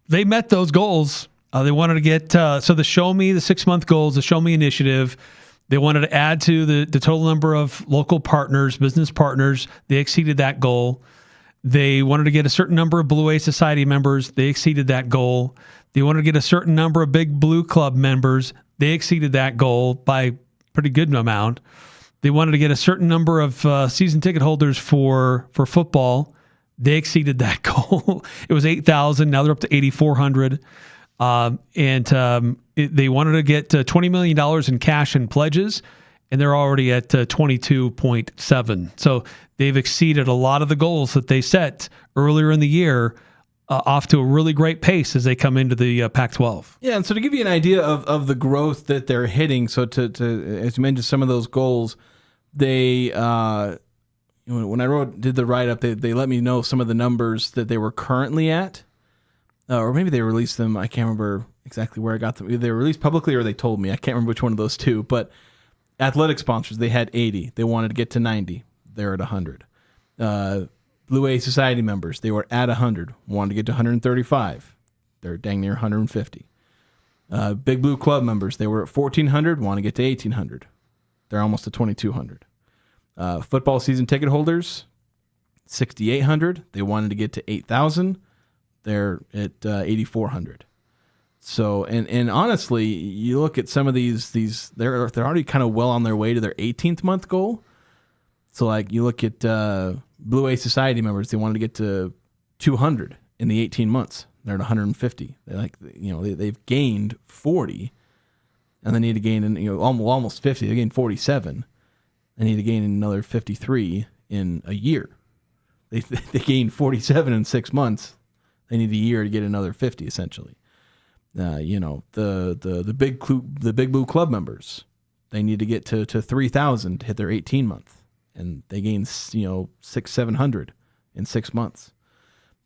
they met those goals. They wanted to get the Show Me, the 6-month goals, the Show Me initiative. They wanted to add to the total number of local partners, business partners. They exceeded that goal. They wanted to get a certain number of Blue A Society members. They exceeded that goal. They wanted to get a certain number of Big Blue Club members. They exceeded that goal by a pretty good amount. They wanted to get a certain number of season ticket holders for football. They exceeded that goal. It was 8,000. Now they're up to 8,400. They wanted to get $20 million in cash and pledges, and they're already at 22.7. So they've exceeded a lot of the goals that they set earlier in the year, off to a really great pace as they come into the Pac-12. Yeah, and so to give you an idea of the growth that they're hitting, so to as you mentioned, some of those goals, they when I did the write-up, they let me know some of the numbers that they were currently at. Or maybe they released them. I can't remember exactly where I got them. Either they were released publicly or they told me. I can't remember which one of those two. But athletic sponsors, they had 80. They wanted to get to 90. They're at 100. Blue A Society members, they were at 100. Wanted to get to 135. They're dang near 150. Big Blue Club members, they were at 1,400. Want to get to 1,800. They're almost to 2,200. Football season ticket holders, 6,800. They wanted to get to 8,000. They're at 8,400. So, and honestly, you look at some of these they're already kind of well on their way to their 18th month goal. So, like you look at Blue A Society members, they wanted to get to 200 in the 18 months. They're at 150. They've gained 40, and they need to gain almost 50. They gained 47. They need to gain another 53 in a year. They gained 47 in 6 months. They need a year to get another 50, essentially. The Big Blue Club members, they need to get to 3,000 to hit their 18 month, and they gain 600-700 in 6 months.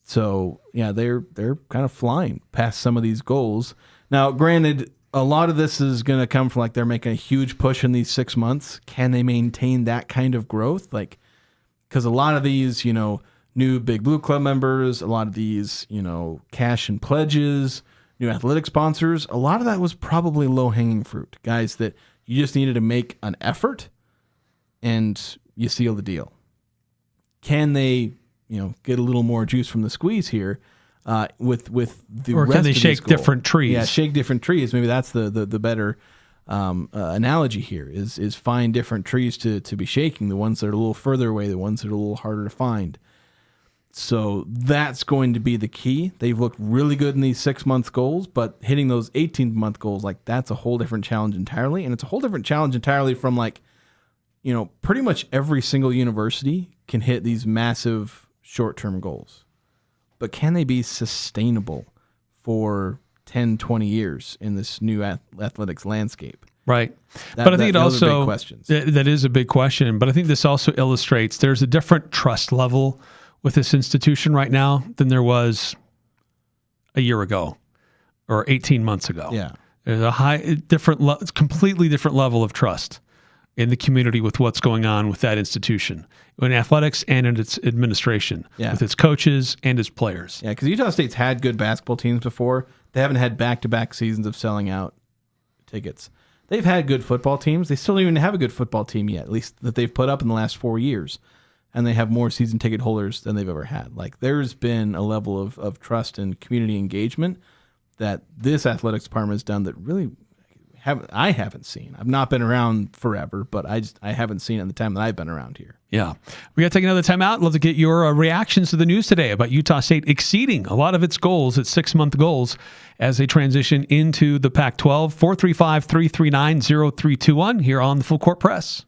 So yeah, they're kind of flying past some of these goals. Now, granted, a lot of this is going to come from they're making a huge push in these 6 months. Can they maintain that kind of growth? Because a lot of these, new Big Blue Club members, a lot of these, cash and pledges, new athletic sponsors, a lot of that was probably low-hanging fruit. Guys that you just needed to make an effort and you seal the deal. Can they, get a little more juice from the squeeze here with the or rest can they of shake this goal? different trees? Yeah, shake different trees. Maybe that's the better analogy here is find different trees to be shaking, the ones that are a little further away, the ones that are a little harder to find. So that's going to be the key. They've looked really good in these 6 month goals, but hitting those 18-month goals, that's a whole different challenge entirely. And it's a whole different challenge entirely from pretty much every single university can hit these massive short-term goals. But can they be sustainable for 10, 20 years in this new athletics landscape? Right. But I think those are big questions. That is a big question. But I think this also illustrates there's a different trust level with this institution right now than there was a year ago or 18 months ago. Yeah. There's a completely different level of trust in the community with what's going on with that institution, in athletics and in its administration, with its coaches and its players. Yeah, because Utah State's had good basketball teams before. They haven't had back-to-back seasons of selling out tickets. They've had good football teams. They still don't even have a good football team yet, at least that they've put up in the last 4 years. And they have more season ticket holders than they've ever had. There's been a level of trust and community engagement that this athletics department has done that really I haven't seen. I've not been around forever, but I haven't seen it in the time that I've been around here. Yeah. We got to take another time out. Love to get your reactions to the news today about Utah State exceeding a lot of its goals, its 6 month goals, as they transition into the Pac-12. 435-339-0321 here on the Full Court Press.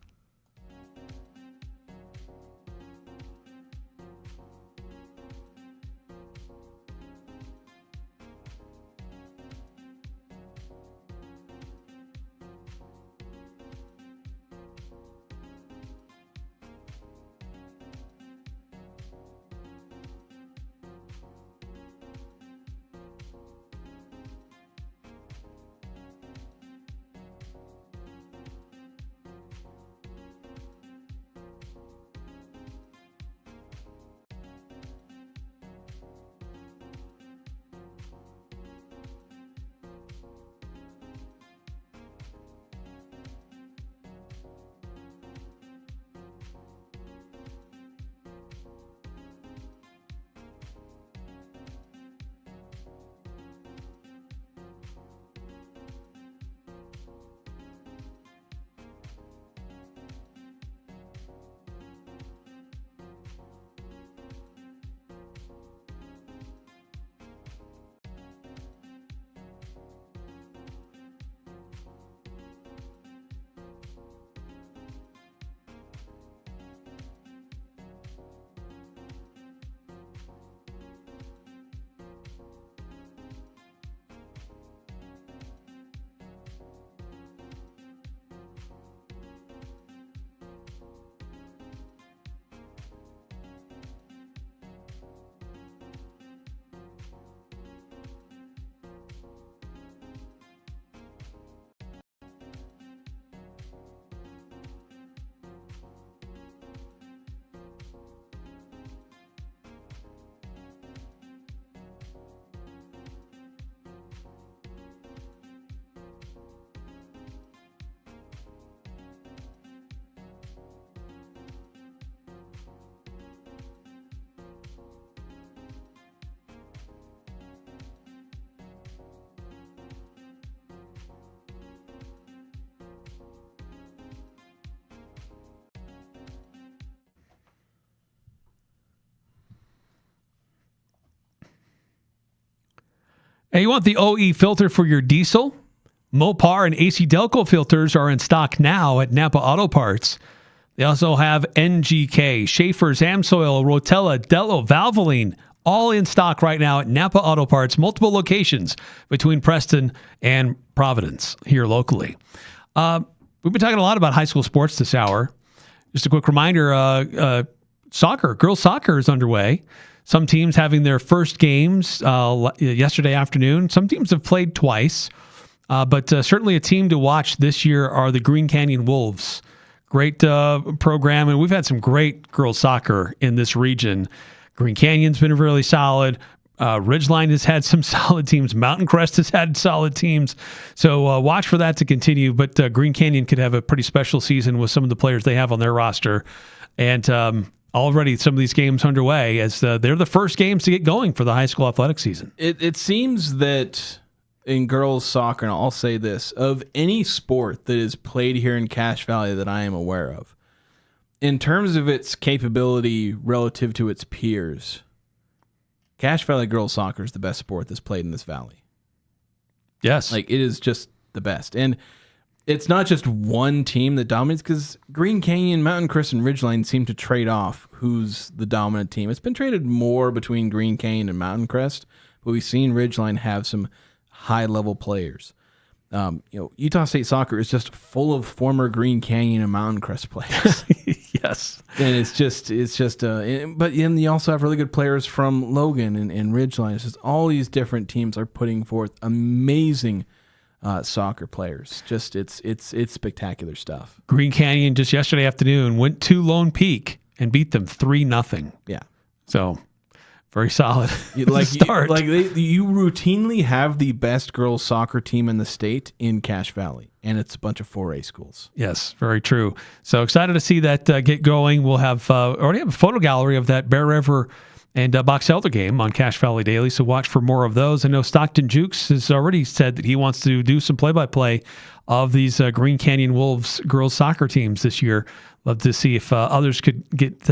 Hey, you want the OE filter for your diesel? Mopar and AC Delco filters are in stock now at Napa Auto Parts. They also have NGK, Schaefer's, Amsoil, Rotella, Dello, Valvoline, all in stock right now at Napa Auto Parts, multiple locations between Preston and Providence here locally. We've been talking a lot about high school sports this hour. Just a quick reminder, girls soccer is underway. Some teams having their first games yesterday afternoon. Some teams have played twice, but certainly a team to watch this year are the Green Canyon Wolves. Great program, and we've had some great girls soccer in this region. Green Canyon's been really solid. Ridgeline has had some solid teams. Mountain Crest has had solid teams. So watch for that to continue. But Green Canyon could have a pretty special season with some of the players they have on their roster. And already some of these games underway as they're the first games to get going for the high school athletic season. It seems that in girls soccer, and I'll say this, of any sport that is played here in Cache Valley that I am aware of, in terms of its capability relative to its peers, Cache Valley girls soccer is the best sport that's played in this valley. Yes. Like, it is just the best. And it's not just one team that dominates, because Green Canyon, Mountain Crest, and Ridgeline seem to trade off who's the dominant team. It's been traded more between Green Canyon and Mountain Crest, but we've seen Ridgeline have some high-level players. Utah State soccer is just full of former Green Canyon and Mountain Crest players. Yes. And but then you also have really good players from Logan and Ridgeline. It's just all these different teams are putting forth amazing soccer players. Just it's spectacular stuff. Green Canyon just yesterday afternoon went to Lone Peak and beat them 3-0. Yeah. So very solid start. start. You routinely have the best girls soccer team in the state in Cache Valley, and it's a bunch of 4A schools. Yes, very true. So excited to see that get going. We'll have already have a photo gallery of that Bear River and Box Elder game on Cache Valley Daily, so watch for more of those. I know Stockton Jukes has already said that he wants to do some play-by-play of these Green Canyon Wolves girls soccer teams this year. Love to see if others could get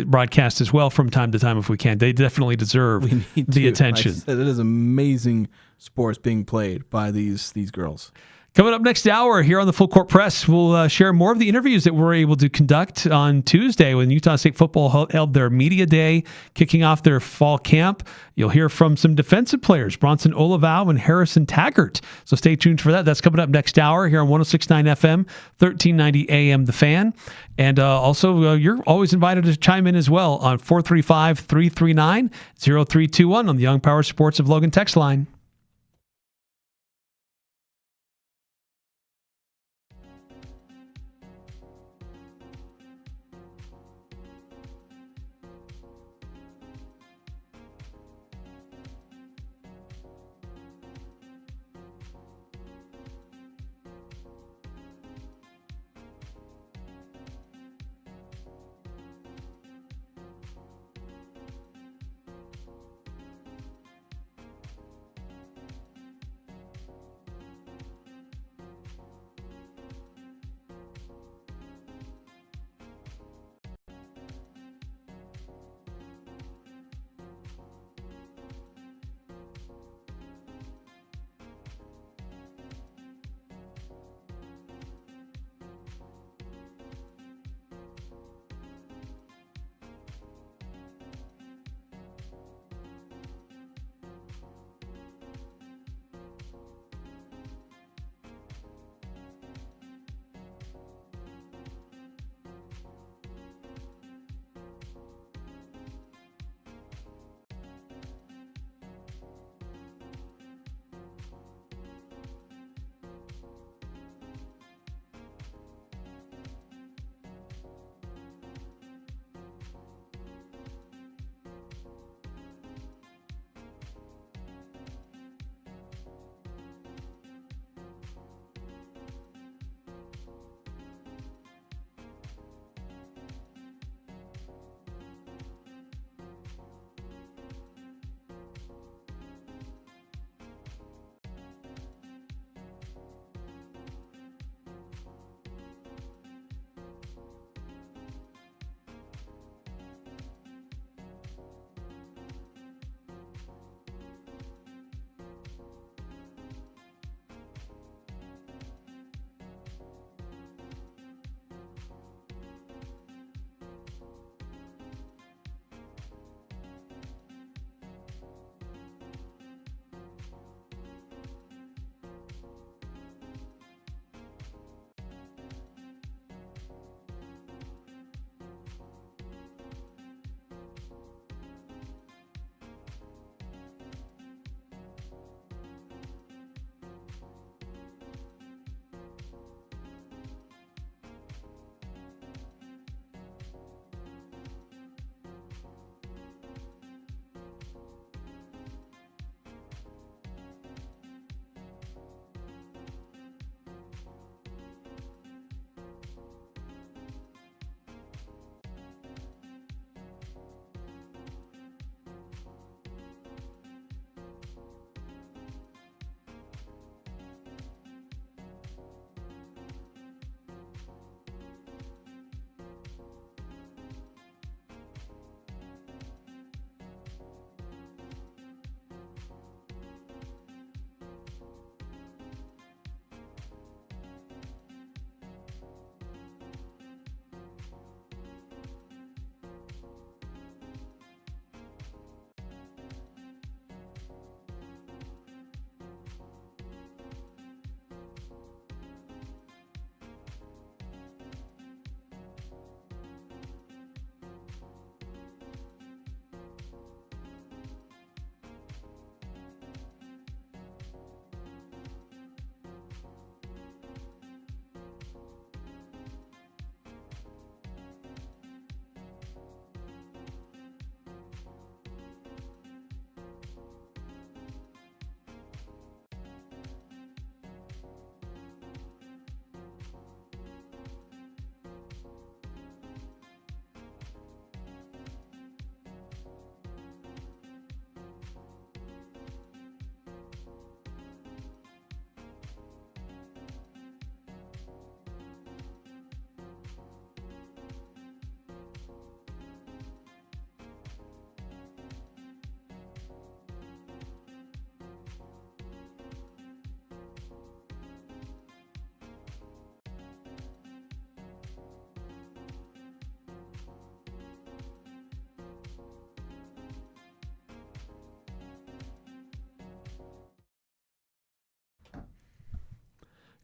broadcast as well from time to time if we can. They definitely deserve the attention. It is amazing sports being played by these girls. Coming up next hour here on the Full Court Press, we'll share more of the interviews that we're able to conduct on Tuesday when Utah State football held their media day, kicking off their fall camp. You'll hear from some defensive players, Bronson Olevao and Harrison Taggart. So stay tuned for that. That's coming up next hour here on 106.9 FM, 1390 AM The Fan. And also, you're always invited to chime in as well on 435-339-0321 on the Young Power Sports of Logan text line.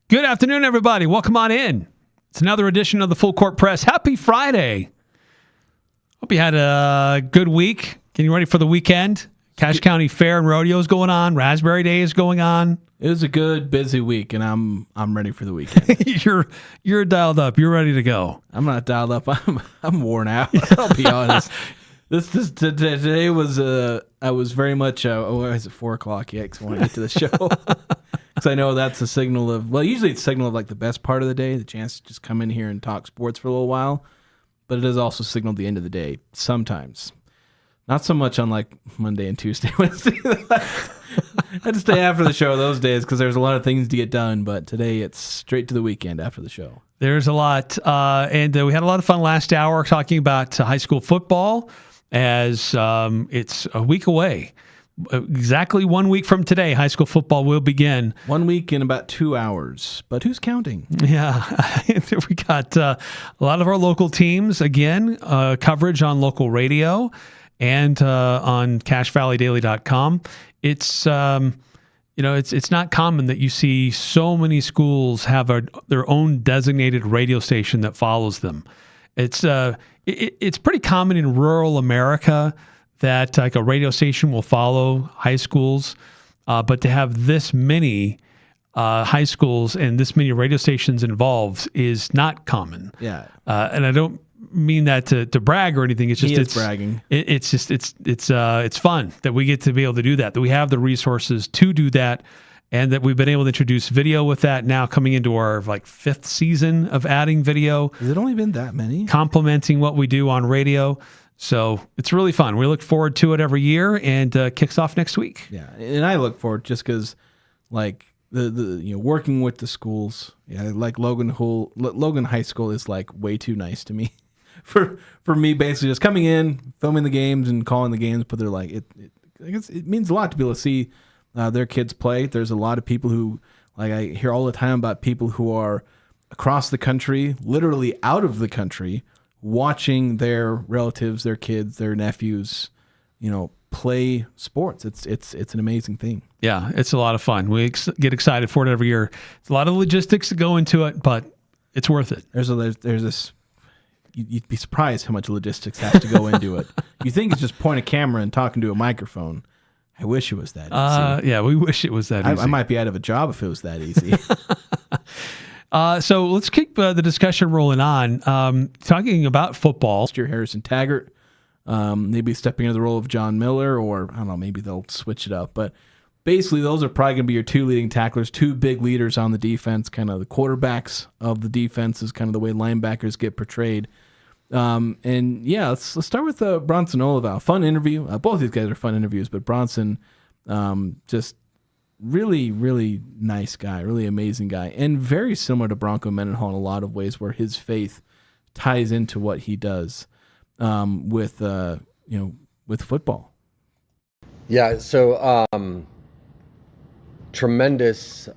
Good afternoon, everybody. Welcome on in. It's another edition of the Full Court Press. Happy Friday. Hope you had a good week. Getting ready for the weekend. Cache County Fair and Rodeo is going on. Raspberry Day is going on. It was a good, busy week, and I'm ready for the weekend. You're dialed up. You're ready to go. I'm not dialed up. I'm worn out. I'll be honest. Today was I was very much is it 4:00 yet? Because I want to get to the show. Because I know that's a signal of, well, usually it's a signal of like the best part of the day, the chance to just come in here and talk sports for a little while. But it is also signal the end of the day sometimes. Not so much on like Monday and Tuesday, Wednesday. I had to stay after the show those days because there's a lot of things to get done. But today it's straight to the weekend after the show. There's a lot. And we had a lot of fun last hour talking about high school football as it's a week away. Exactly 1 week from today, high school football will begin. 1 week in about 2 hours, but who's counting? Yeah, we got a lot of our local teams, again, coverage on local radio and on CacheValleyDaily.com. It's it's not common that you see so many schools have their own designated radio station that follows them. It's pretty common in rural America that like a radio station will follow high schools, but to have this many high schools and this many radio stations involved is not common. Yeah, and I don't mean that to brag or anything. It's just it's bragging. It's fun that we get to be able to do that. That we have the resources to do that, and that we've been able to introduce video with that now coming into our like 5th season of adding video. Has it only been that many? Complementing what we do on radio. So it's really fun. We look forward to it every year, and kicks off next week. Yeah, and I look forward just because, like the working with the schools. Yeah, like Logan High School is like way too nice to me. For me, basically just coming in, filming the games, and calling the games. But they're like I guess it means a lot to be able to see their kids play. There's a lot of people who I hear all the time about people who are across the country, literally out of the country, watching their relatives, their kids, their nephews, play sports. It's an amazing thing. Yeah, it's a lot of fun. We get excited for it every year. It's a lot of logistics to go into it, but it's worth it. There's this. You'd be surprised how much logistics has to go into it. You think it's just point a camera and talking to a microphone. I wish it was that easy. Yeah, we wish it was that easy. I might be out of a job if it was that easy. So let's keep the discussion rolling on. Talking about football. Last year, Harrison Taggart, maybe stepping into the role of John Miller, or I don't know, maybe they'll switch it up. But basically, those are probably going to be your 2 leading tacklers, 2 big leaders on the defense, kind of the quarterbacks of the defense is kind of the way linebackers get portrayed. And yeah, let's start with Bronson Olevao. Fun interview. Both these guys are fun interviews, but Bronson, just really, really nice guy, really amazing guy, and very similar to Bronco Mendenhall in a lot of ways, where his faith ties into what he does with football. Yeah. So tremendous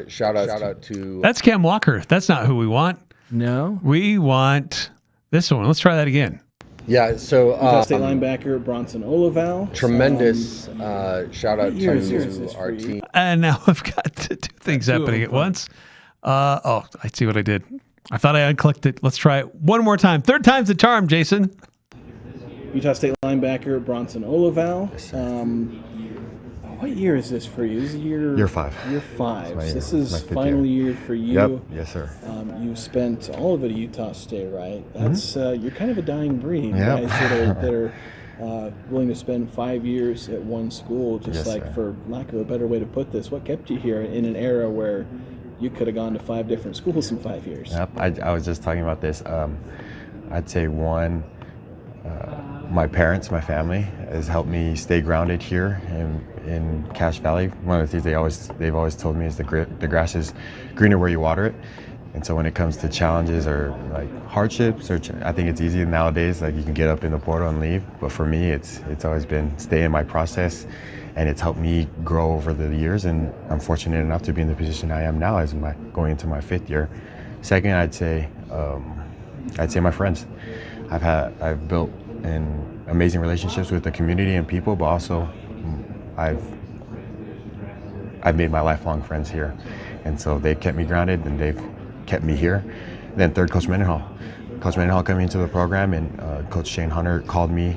shout out to. That's Cam Walker. That's not who we want. No, we want this one. Let's try that again. Yeah, so Utah State linebacker Bronson Olevao. Tremendous shout out to our team. And now I've got 2 things happening at once. I see what I did. I thought I unclicked it. Let's try it one more time. 3rd time's the charm, Jason. Utah State linebacker Bronson Olevao. What year is this for you? This is year 5. Year 5. Year. This is final year for you. Yep. Yes, sir. You spent all of it at Utah State, right? That's you're kind of a dying breed. Yep. Guys that are willing to spend 5 years at one school, just Yes, sir. for lack of a better way to put this. What kept you here in an era where you could have gone to 5 different schools in 5 years? Yep. I was just talking about this. I'd say one, my parents, my family, has helped me stay grounded here in Cache Valley. One of the things they've always told me is the grass is greener where you water it. And so when it comes to challenges or like hardships, I think it's easy nowadays. Like you can get up in the portal and leave. But for me, it's always been stay in my process, and it's helped me grow over the years. And I'm fortunate enough to be in the position I am now as going into my 5th year. Second, I'd say my friends. I've built amazing relationships with the community and people, but also I've made my lifelong friends here. And so they've kept me grounded, and they've kept me here. Then third, Coach Mendenhall. Coach Mendenhall coming into the program, and Coach Shane Hunter called me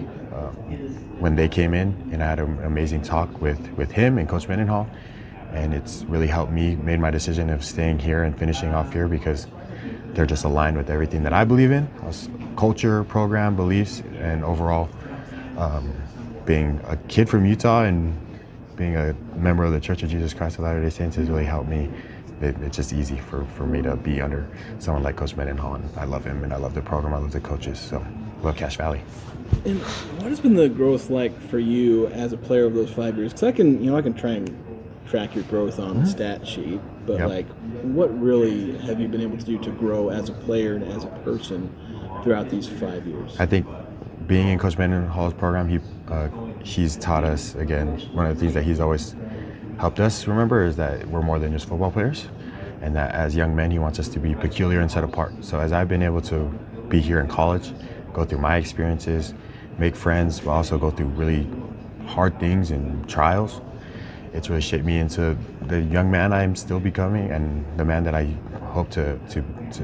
when they came in, and I had an amazing talk with him and Coach Mendenhall. And it's really helped me made my decision of staying here and finishing off here, because they're just aligned with everything that I believe in, culture, program, beliefs, and overall being a kid from Utah and being a member of the Church of Jesus Christ of Latter-day Saints has really helped me. It's just easy for me to be under someone like Coach Mendenhall, and I love him, and I love the program, I love the coaches, so I love Cache Valley. And what has been the growth like for you as a player over those 5 years? Because I can try and track your growth on the stat sheet, but Yep. what really have you been able to do to grow as a player and as a person throughout these 5 years? I think being in Coach Mendenhall's program, he's taught us, again, one of the things that he's always helped us remember is that we're more than just football players, and that as young men, he wants us to be peculiar and set apart. So as I've been able to be here in college, go through my experiences, make friends, but also go through really hard things and trials, it's really shaped me into the young man I'm still becoming, and the man that I hope to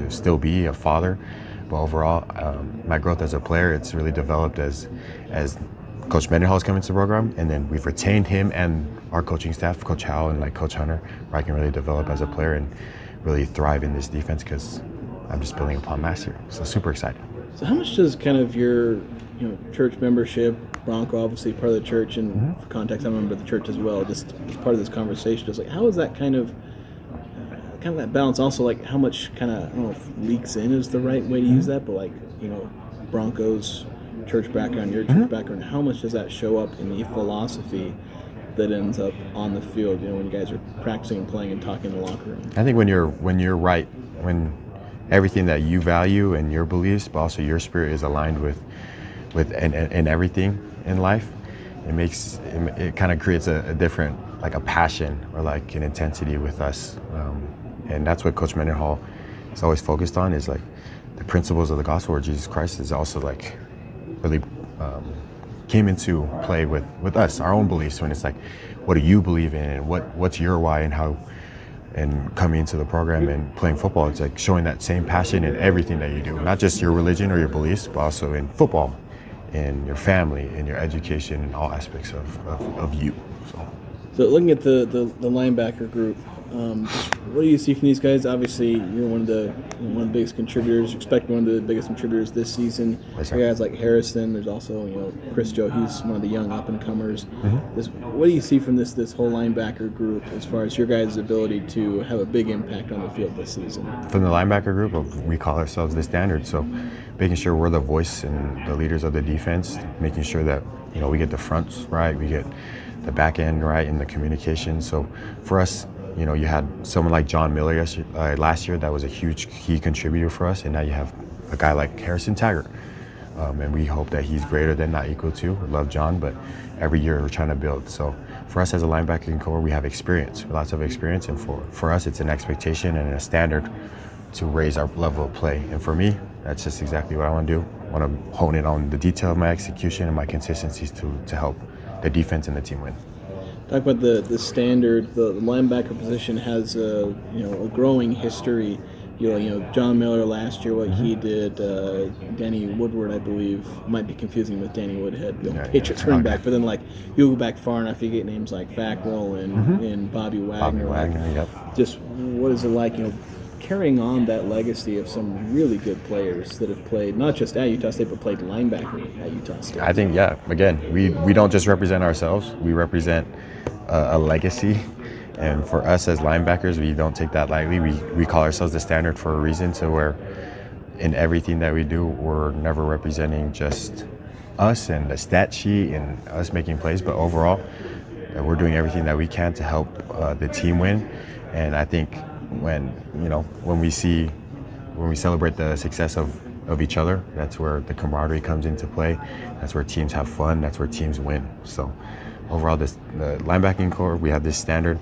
still be, a father. But overall, my growth as a player, it's really developed as Coach Mendenhall has come into the program, and then we've retained him and our coaching staff, Coach Howell and like Coach Hunter, where I can really develop as a player and really thrive in this defense, because I'm just building upon last year. So super excited. So how much does kind of your church membership, Bronco obviously part of the church, and for context, I'm a member of the church as well, just as part of this conversation, just like how is that kind of that balance, also like how much kind of, I don't know if leaks in is the right way to use that, but Broncos church background, your church background, how much does that show up in the philosophy that ends up on the field, when you guys are practicing and playing and talking in the locker room? I think when you're right, when everything that you value and your beliefs, but also your spirit is aligned with and everything in life, it kind of creates a different, like a passion or like an intensity with us, and that's what Coach Mendenhall is always focused on, is like the principles of the gospel, where Jesus Christ is also like really came into play with us, our own beliefs, when it's like, what do you believe in, and what's your why, and how, and coming into the program and playing football, it's like showing that same passion in everything that you do, not just your religion or your beliefs, but also in football, in your family, in your education, in all aspects of you. So looking at the linebacker group, what do you see from these guys? Obviously, you're one of the biggest contributors. Expect one of the biggest contributors this season. Yes, There are guys like Harrison. There's also Chris Joe. He's one of the young up and comers. What do you see from this whole linebacker group as far as your guys' ability to have a big impact on the field this season? From the linebacker group, we call ourselves the standard. So making sure we're the voice and the leaders of the defense, making sure that we get the fronts right, we get the back end right, in the communication. So for us, you had someone like John Miller last year that was a huge key contributor for us, and now you have a guy like Harrison Taggart, and we hope that he's greater than, not equal to. We love John, but every year we're trying to build. So for us as a linebacking core, we have experience, lots of experience, and for us it's an expectation and a standard to raise our level of play. And for me, that's just exactly what I want to do. I want to hone in on the detail of my execution and my consistencies to help the defense and the team win. Talk about the standard. The linebacker position has a growing history. John Miller last year, what he did. Danny Woodward, I believe, might be confusing with Danny Woodhead, the Patriots running back. But then you go back far enough, you get names like Fackrell and Bobby Wagner. Just what is it like? Carrying on that legacy of some really good players that have played not just at Utah State, but played linebacker at Utah State. I think, again, we don't just represent ourselves, we represent a legacy. And for us as linebackers, we don't take that lightly. We call ourselves the standard for a reason, to where in everything that we do, we're never representing just us and the stat sheet and us making plays, but overall, we're doing everything that we can to help the team win. And I think when we celebrate the success of each other, that's where the camaraderie comes into play. That's where teams have fun. That's where teams win. So overall, the linebacking core, we have this standard,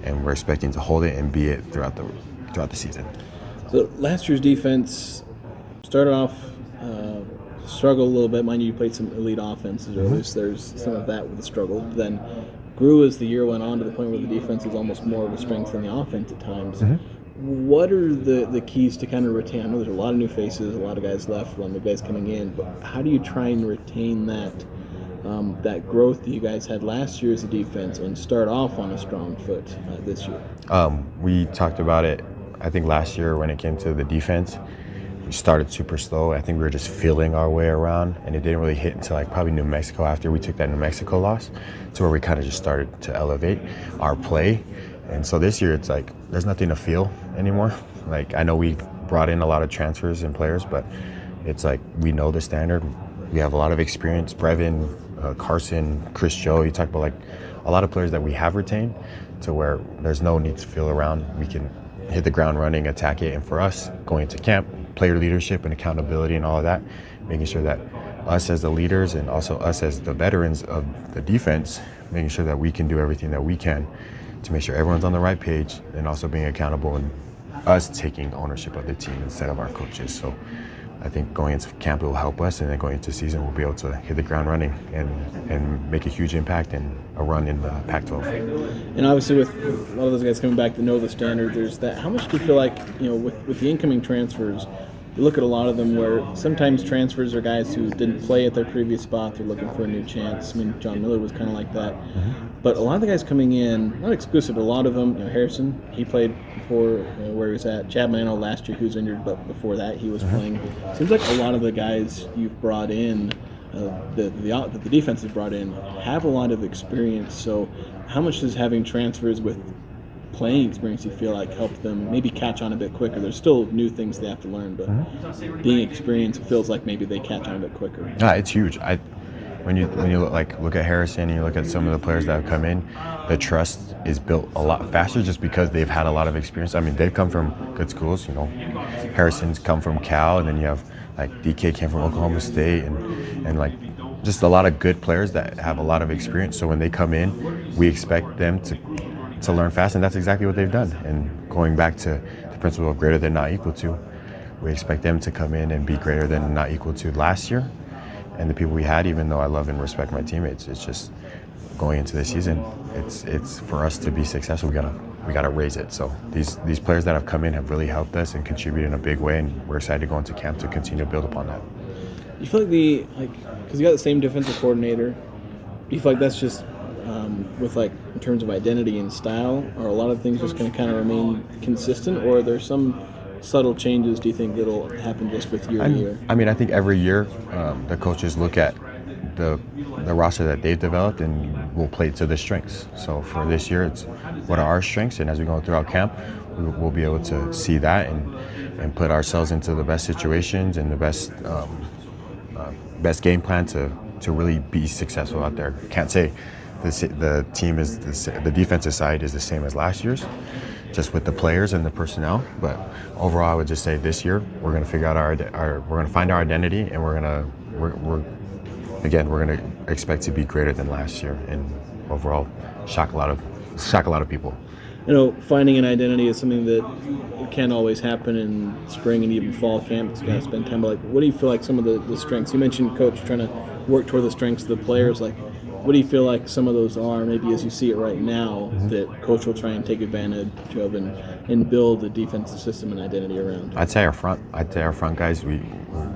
and we're expecting to hold it and be it throughout the season. So last year's defense started off struggled a little bit. Mind you, played some elite offenses earlier, so there's some of that with the struggle. Then grew as the year went on to the point where the defense is almost more of a strength than the offense at times. Mm-hmm. What are the keys to kind of retain? I know there's a lot of new faces, a lot of guys left, a lot of new guys coming in, but how do you try and retain that growth that you guys had last year as a defense and start off on a strong foot this year? We talked about it, I think, last year when it came to the defense. We started super slow. I think we were just feeling our way around, and it didn't really hit until like probably New Mexico, after we took that New Mexico loss, to where we kind of just started to elevate our play. And so this year it's like there's nothing to feel anymore. Like, I know we brought in a lot of transfers and players, but it's like we know the standard. We have a lot of experience. Brevin, Carson, Chris Joe, you talk about like a lot of players that we have retained, to where there's no need to feel around. We can hit the ground running, attack it. And for us, going into camp, player leadership and accountability and all of that, making sure that us as the leaders and also us as the veterans of the defense, making sure that we can do everything that we can to make sure everyone's on the right page, and also being accountable and us taking ownership of the team instead of our coaches. So I think going into camp it will help us, and then going into season we'll be able to hit the ground running and make a huge impact and a run in the Pac-12. And obviously with a lot of those guys coming back to know the standard, there's that. How much do you feel like, with the incoming transfers, you look at a lot of them where sometimes transfers are guys who didn't play at their previous spot, they're looking for a new chance. I mean, John Miller was kind of like that. Mm-hmm. But a lot of the guys coming in, not exclusive, but a lot of them, Harrison, he played before where he was at. Chapman, I know last year he was injured, but before that he was playing. Seems like a lot of the guys you've brought in, the defense has brought in, have a lot of experience. So how much does having transfers with playing experience you feel like help them maybe catch on a bit quicker? There's still new things they have to learn, but being experienced, it feels like maybe they catch on a bit quicker. It's huge. When you look at Harrison and you look at some of the players that have come in, the trust is built a lot faster just because they've had a lot of experience. I mean, they've come from good schools. Harrison's come from Cal, and then you have like DK came from Oklahoma State, and like just a lot of good players that have a lot of experience. So when they come in, we expect them to learn fast, and that's exactly what they've done. And going back to the principle of greater than not equal to, we expect them to come in and be greater than not equal to last year. And the people we had, even though I love and respect my teammates, it's just going into the season, it's for us to be successful, we gotta raise it. So these players that have come in have really helped us and contributed in a big way, and we're excited to go into camp to continue to build upon that. You feel like because you got the same defensive coordinator, do you feel like that's just with in terms of identity and style, are a lot of things just going to kind of remain consistent, or are there some subtle changes, do you think, that'll happen just with year to year? I mean, I think every year the coaches look at the roster that they've developed and will play to the strengths. So for this year, it's what are our strengths, and as we go throughout camp, we'll be able to see that and put ourselves into the best situations and the best game plan to really be successful out there. Can't say the team is the defensive side is the same as last year's, just with the players and the personnel. But overall, I would just say this year we're going to figure out we're going to find our identity, and we're going to expect to be greater than last year, and overall shock a lot of people. Finding an identity is something that can't always happen in spring and even fall camp. It's got to spend time. But what do you feel like some of the strengths? You mentioned coach trying to work toward the strengths of the players. What do you feel like some of those are, maybe as you see it right now, that coach will try and take advantage of and build a defensive system and identity around? I'd say our front guys, we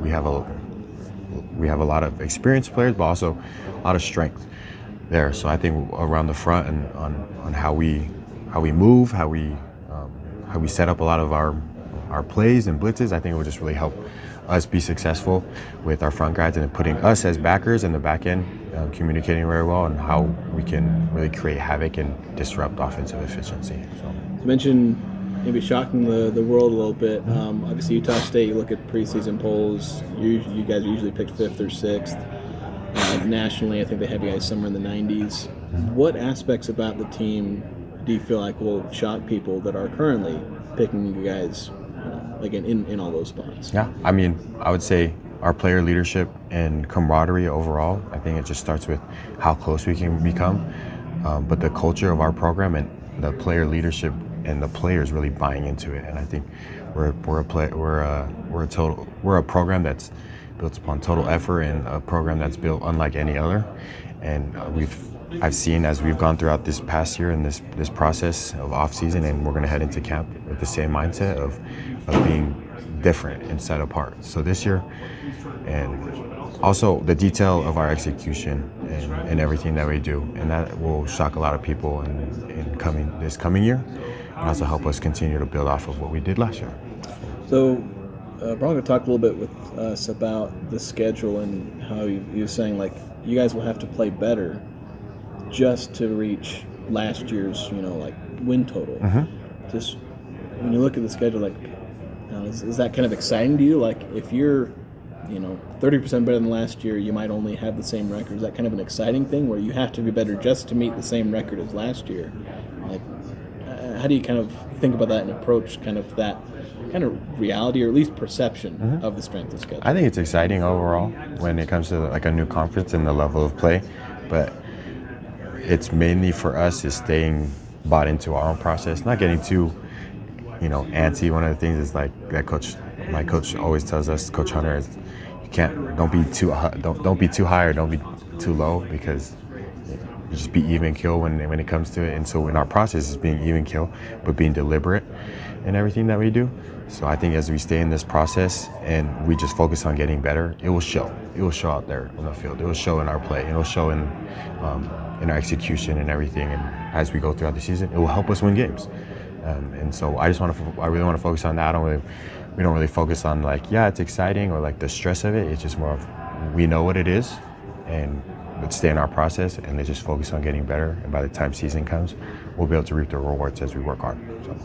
have a lot of experienced players, but also a lot of strength there. So I think around the front and on how we move, how we set up a lot of our plays and blitzes, I think it will just really help us be successful with our front guys, and putting us as backers in the back end, communicating very well, and how we can really create havoc and disrupt offensive efficiency. So. You mentioned maybe shocking the world a little bit. Obviously, Utah State, you look at preseason polls, you guys are usually picked 5th or 6th. Nationally, I think they have you guys somewhere in the 90s. What aspects about the team do you feel like will shock people that are currently picking you guys again in all those spots? Yeah, I mean, I would say our player leadership and camaraderie overall. I think it just starts with how close we can become, but the culture of our program and the player leadership and the players really buying into it. And I think we're a program that's built upon total effort and a program that's built unlike any other. And I've seen as we've gone throughout this past year and this process of off season, and we're going to head into camp with the same mindset of being different and set apart. So this year, and also the detail of our execution and everything that we do, and that will shock a lot of people in this coming year, and also help us continue to build off of what we did last year. So, Bronco talked a little bit with us about the schedule and how you were saying, like, you guys will have to play better just to reach last year's, like, win total. Mm-hmm. Just when you look at the schedule, like, is that kind of exciting to you? Like, if you're 30% better than last year, you might only have the same record. Is that kind of an exciting thing where you have to be better just to meet the same record as last year? Like, how do you kind of think about that and approach kind of that kind of reality, or at least perception of the strength of schedule? I think it's exciting overall when it comes to like a new conference and the level of play, but it's mainly for us is staying bought into our own process, not getting too, antsy. One of the things is like that my coach always tells us, Coach Hunter, is don't be too high or don't be too low, because you just be even kill when it comes to it. And so in our process is being even kill, but being deliberate in everything that we do. So I think as we stay in this process and we just focus on getting better, it will show. It will show out there on the field. It will show in our play. It will show in our execution and everything. And as we go throughout the season, it will help us win games. And so I really want to focus on that. We don't really focus on like, yeah, it's exciting or like the stress of it. It's just more of, we know what it is, and let's stay in our process and let's just focus on getting better. And by the time season comes, we'll be able to reap the rewards as we work hard. So.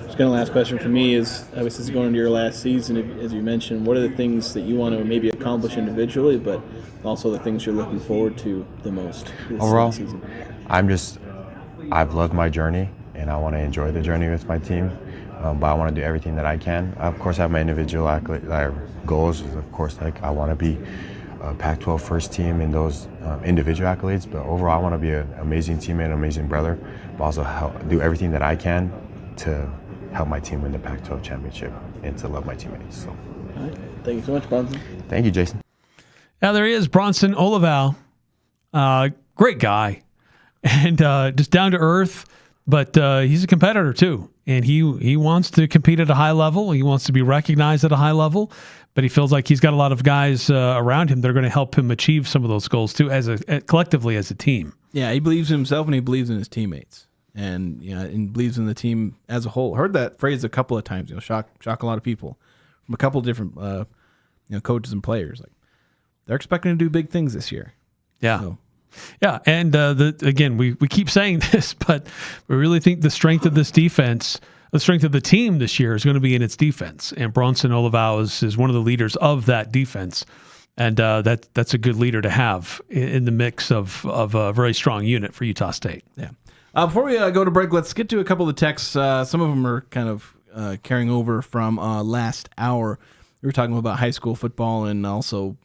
Just kind of last question for me is, obviously, this is going into your last season, as you mentioned, what are the things that you want to maybe accomplish individually, but also the things you're looking forward to the most this overall season? I've loved my journey, and I want to enjoy the journey with my team. But I want to do everything that I can. I, of course, have my individual goals. Of course, like I want to be a Pac-12 first team in those individual accolades. But overall, I want to be an amazing teammate, an amazing brother, but also do everything that I can to help my team win the Pac-12 championship and to love my teammates. So, all right. Thank you so much, Bronson. Thank you, Jason. Yeah, there he is, Bronson Olevao. Great guy, and just down to earth. But he's a competitor too, and he wants to compete at a high level. He wants to be recognized at a high level, but he feels like he's got a lot of guys around him that are going to help him achieve some of those goals too, collectively as a team. Yeah, he believes in himself and he believes in his teammates, and and believes in the team as a whole. Heard that phrase a couple of times. Shock a lot of people from a couple of different coaches and players. Like they're expecting to do big things this year. Yeah. So. Yeah, and again, we keep saying this, but we really think the strength of this defense, the strength of the team this year is going to be in its defense. And Bronson Olevao is one of the leaders of that defense, and that's a good leader to have in the mix of a very strong unit for Utah State. Yeah. Before we go to break, let's get to a couple of texts. Some of them are kind of carrying over from last hour. We were talking about high school football and also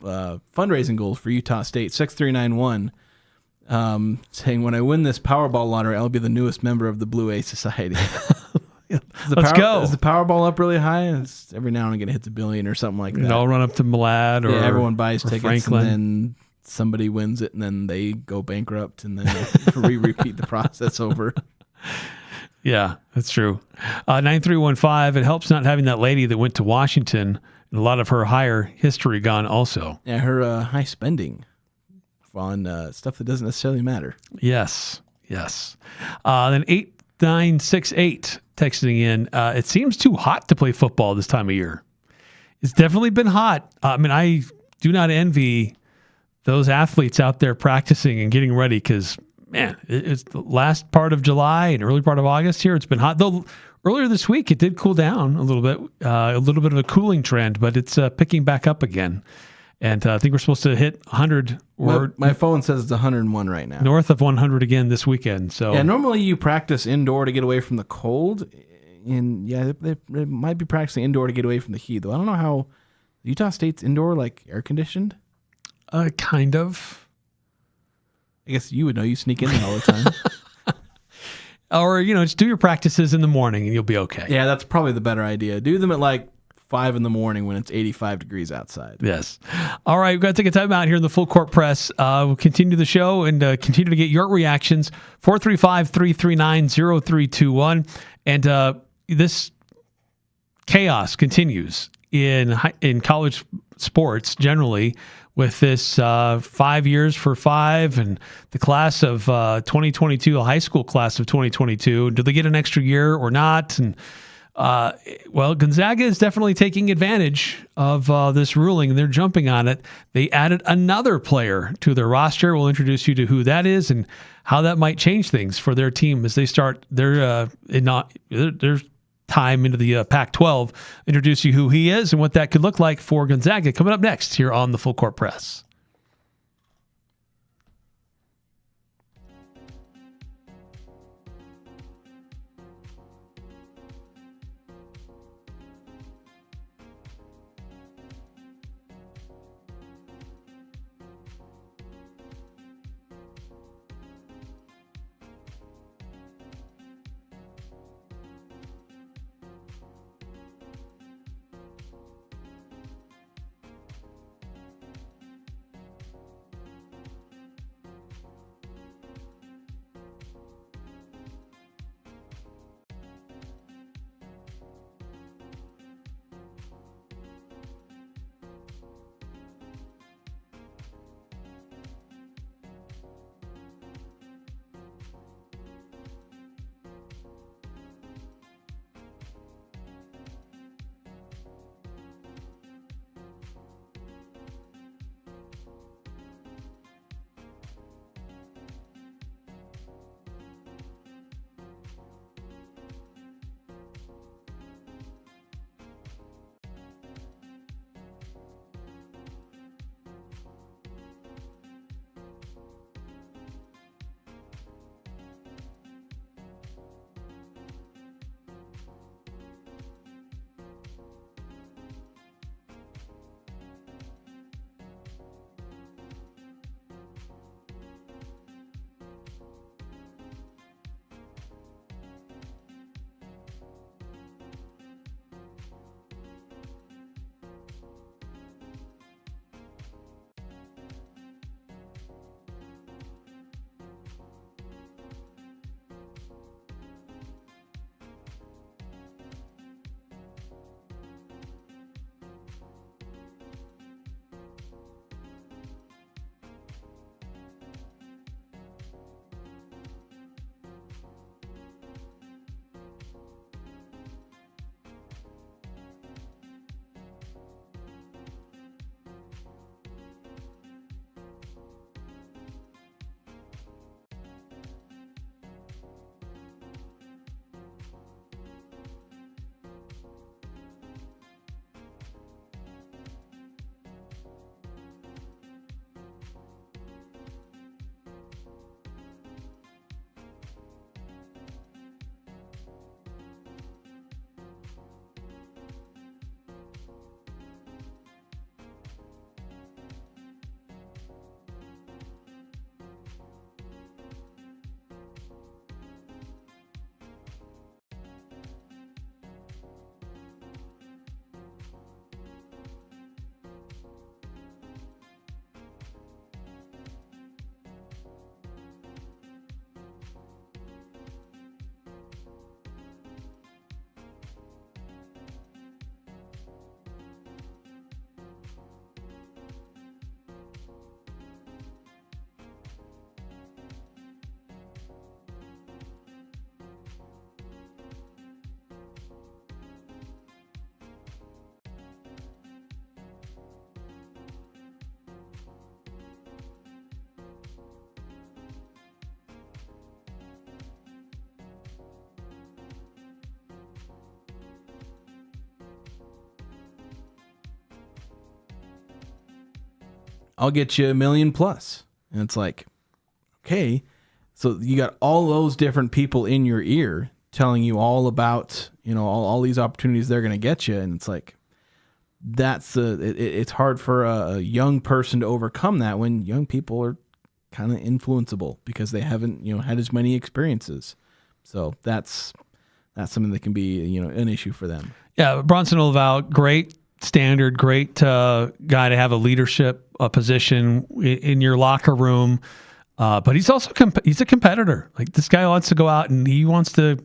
fundraising goals for Utah State. 6391. Saying, when I win this Powerball lottery, I'll be the newest member of the Blue A Society. Let's go. Is the Powerball up really high? It's every now and again it hits $1 billion or something like that. I'll run up to Malad or everyone buys tickets Franklin. And then somebody wins it and then they go bankrupt and then repeat the process over. Yeah, that's true. 9315. It helps not having that lady that went to Washington and a lot of her higher history gone also. Yeah, her high spending on stuff that doesn't necessarily matter. Yes. Then 8968 texting in. It seems too hot to play football this time of year. It's definitely been hot. I do not envy those athletes out there practicing and getting ready because, man, it's the last part of July and early part of August here. It's been hot. Though earlier this week, it did cool down a little bit of a cooling trend, but it's picking back up again. And I think we're supposed to hit 100. My phone says it's 101 right now. North of 100 again this weekend. So yeah, normally you practice indoor to get away from the cold. And yeah, they might be practicing indoor to get away from the heat. Though I don't know how Utah State's indoor, like air conditioned. Kind of. I guess you would know. You sneak in there all the time. Or just do your practices in the morning and you'll be okay. Yeah, that's probably the better idea. Do them at like 5 a.m. when it's 85 degrees outside. Yes. All right. We've got to take a time out here in the Full Court Press. We'll continue the show and continue to get your reactions. 435-339-0321. And this chaos continues in college sports generally with this 5 years for 5 and the class of 2022, the high school class of 2022. Do they get an extra year or not? And well, Gonzaga is definitely taking advantage of this ruling, and they're jumping on it. They added another player to their roster. We'll introduce you to who that is and how that might change things for their team as they start their time into the Pac-12. Introduce you who he is and what that could look like for Gonzaga. Coming up next here on the Full Court Press. I'll get you $1 million plus. And it's like, okay, so you got all those different people in your ear telling you all about, all these opportunities they're going to get you. And it's like, it's hard for a young person to overcome that when young people are kind of influenceable because they haven't, had as many experiences. So that's that's something that can be an issue for them. Yeah, Bronson Olevao, great standard, great guy to have a leadership position in your locker room. But he's also he's a competitor. Like, this guy wants to go out and he wants to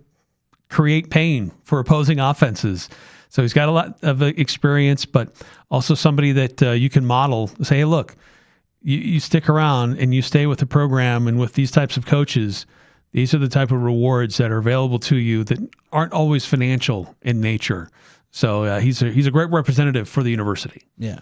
create pain for opposing offenses. So he's got a lot of experience, but also somebody that you can model. Say, hey, look, you stick around and you stay with the program and with these types of coaches. These are the type of rewards that are available to you that aren't always financial in nature. So he's a great representative for the university. Yeah.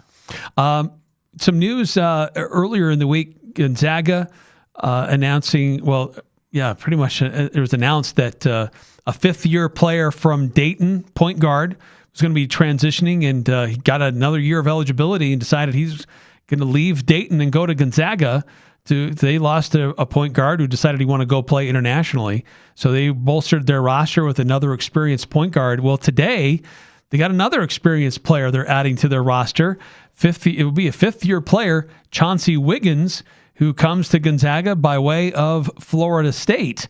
Some news earlier in the week, Gonzaga announcing, pretty much it was announced that a fifth-year player from Dayton, point guard, was going to be transitioning, and he got another year of eligibility and decided he's going to leave Dayton and go to Gonzaga. They lost a point guard who decided he wanted to go play internationally. So they bolstered their roster with another experienced point guard. Well, today they got another experienced player they're adding to their roster. It will be a fifth-year player, Chauncey Wiggins, who comes to Gonzaga by way of Florida State,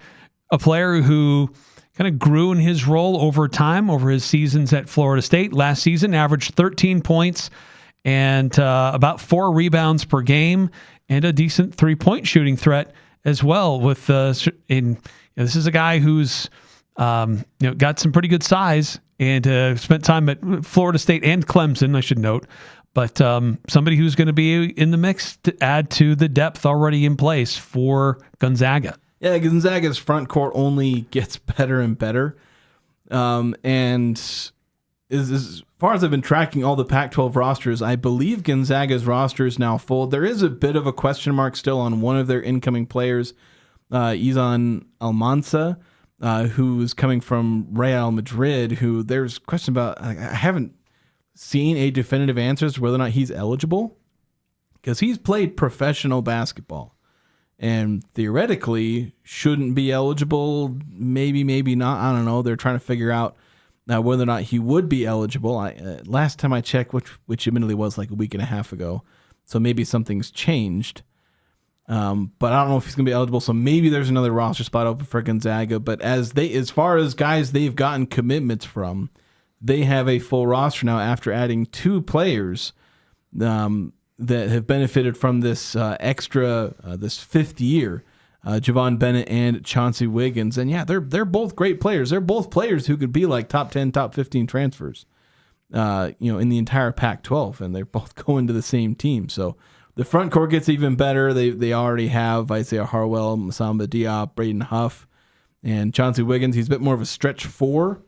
a player who kind of grew in his role over time, over his seasons at Florida State. Last season, averaged 13 points and about 4 rebounds per game, and a decent three-point shooting threat as well. This is a guy who's got some pretty good size and spent time at Florida State and Clemson, I should note. But somebody who's going to be in the mix to add to the depth already in place for Gonzaga. Yeah, Gonzaga's front court only gets better and better. And as far as I've been tracking all the Pac-12 rosters, I believe Gonzaga's roster is now full. There is a bit of a question mark still on one of their incoming players, Izan Almanza, who's coming from Real Madrid, who there's question about. I haven't seen a definitive answer as to whether or not he's eligible, because he's played professional basketball and theoretically shouldn't be eligible. Maybe not. I don't know. They're trying to figure out whether or not he would be eligible. Last time I checked, which admittedly was like a week and a half ago, so maybe something's changed. But I don't know if he's going to be eligible, so maybe there's another roster spot open for Gonzaga. But as far as guys they've gotten commitments from, they have a full roster now after adding 2 players that have benefited from this this fifth year, Javon Bennett and Chauncey Wiggins. And yeah, they're both great players. They're both players who could be like top 10, top 15 transfers, in the entire Pac-12, and they're both going to the same team. So the front court gets even better. They already have Isaiah Harwell, Masamba Diop, Braden Huff, and Chauncey Wiggins. He's a bit more of a stretch 4.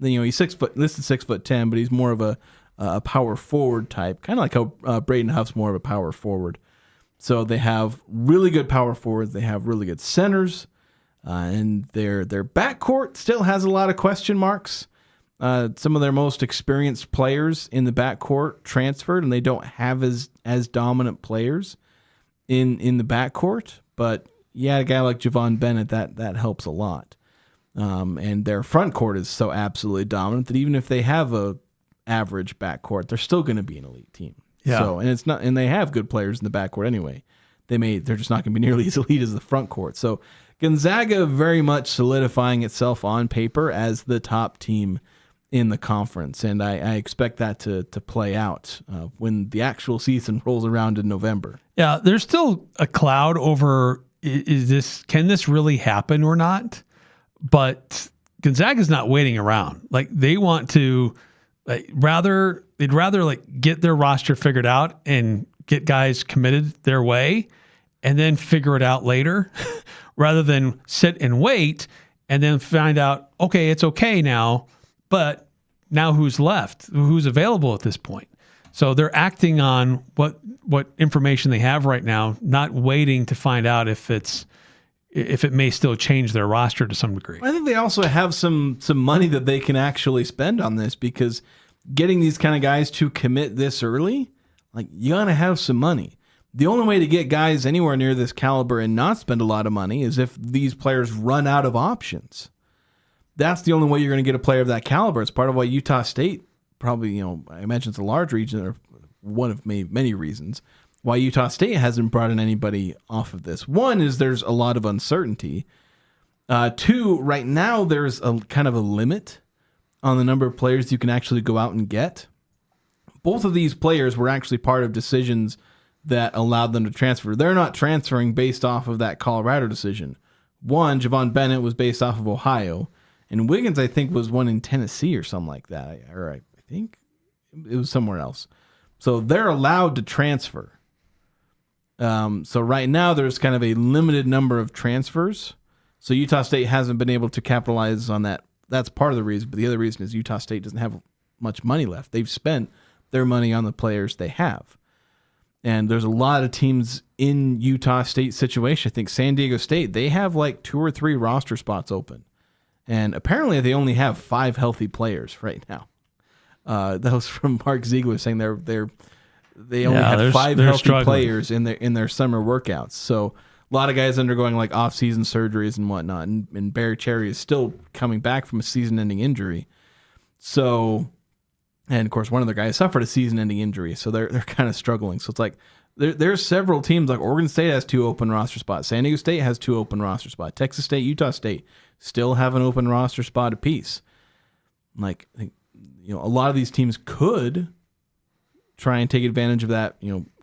He's 6 foot, listed 6'10", but he's more of a power forward type, kind of like how Braden Huff's more of a power forward. So they have really good power forwards. They have really good centers, and their backcourt still has a lot of question marks. Some of their most experienced players in the backcourt transferred, and they don't have as dominant players in the backcourt. But yeah, a guy like Javon Bennett, that helps a lot. And their front court is so absolutely dominant that even if they have a average backcourt, they're still going to be an elite team. Yeah. So, and they have good players in the backcourt anyway. They're just not going to be nearly as elite as the front court. So Gonzaga very much solidifying itself on paper as the top team in the conference, and I expect that to play out when the actual season rolls around in November. Yeah, there's still a cloud over can this really happen or not? But Gonzaga's not waiting around. Like, they want to they'd rather get their roster figured out and get guys committed their way and then figure it out later rather than sit and wait and then find out, okay, it's okay now, but now who's left? Who's available at this point? So they're acting on what information they have right now, not waiting to find out if it may still change their roster to some degree. I think they also have some money that they can actually spend on this, because getting these kind of guys to commit this early, like, you gotta have some money. The only way to get guys anywhere near this caliber and not spend a lot of money is if these players run out of options. That's the only way you're going to get a player of that caliber. It's part of why Utah State probably, I imagine it's a large region, or one of many reasons why Utah State hasn't brought in anybody off of this. One is there's a lot of uncertainty. Two, right now there's a kind of a limit on the number of players you can actually go out and get. Both of these players were actually part of decisions that allowed them to transfer. They're not transferring based off of that Colorado decision. One, Javon Bennett, was based off of Ohio, and Wiggins, I think, was one in Tennessee or something like that. I think it was somewhere else. So they're allowed to transfer. So right now there's kind of a limited number of transfers. So Utah State hasn't been able to capitalize on that. That's part of the reason. But the other reason is Utah State doesn't have much money left. They've spent their money on the players they have. And there's a lot of teams in Utah State situation. I think San Diego State, they have like 2 or 3 roster spots open. And apparently they only have 5 healthy players right now. That was from Mark Ziegler saying they only had 5 healthy players in their summer workouts. So a lot of guys undergoing like off-season surgeries and whatnot. And Barry Cherry is still coming back from a season-ending injury. So, and of course, one of their guys suffered a season-ending injury. So they're kind of struggling. So it's like there's several teams, like Oregon State has 2 open roster spots. San Diego State has 2 open roster spots. Texas State, Utah State still have an open roster spot apiece. Like, I think, a lot of these teams could try and take advantage of that,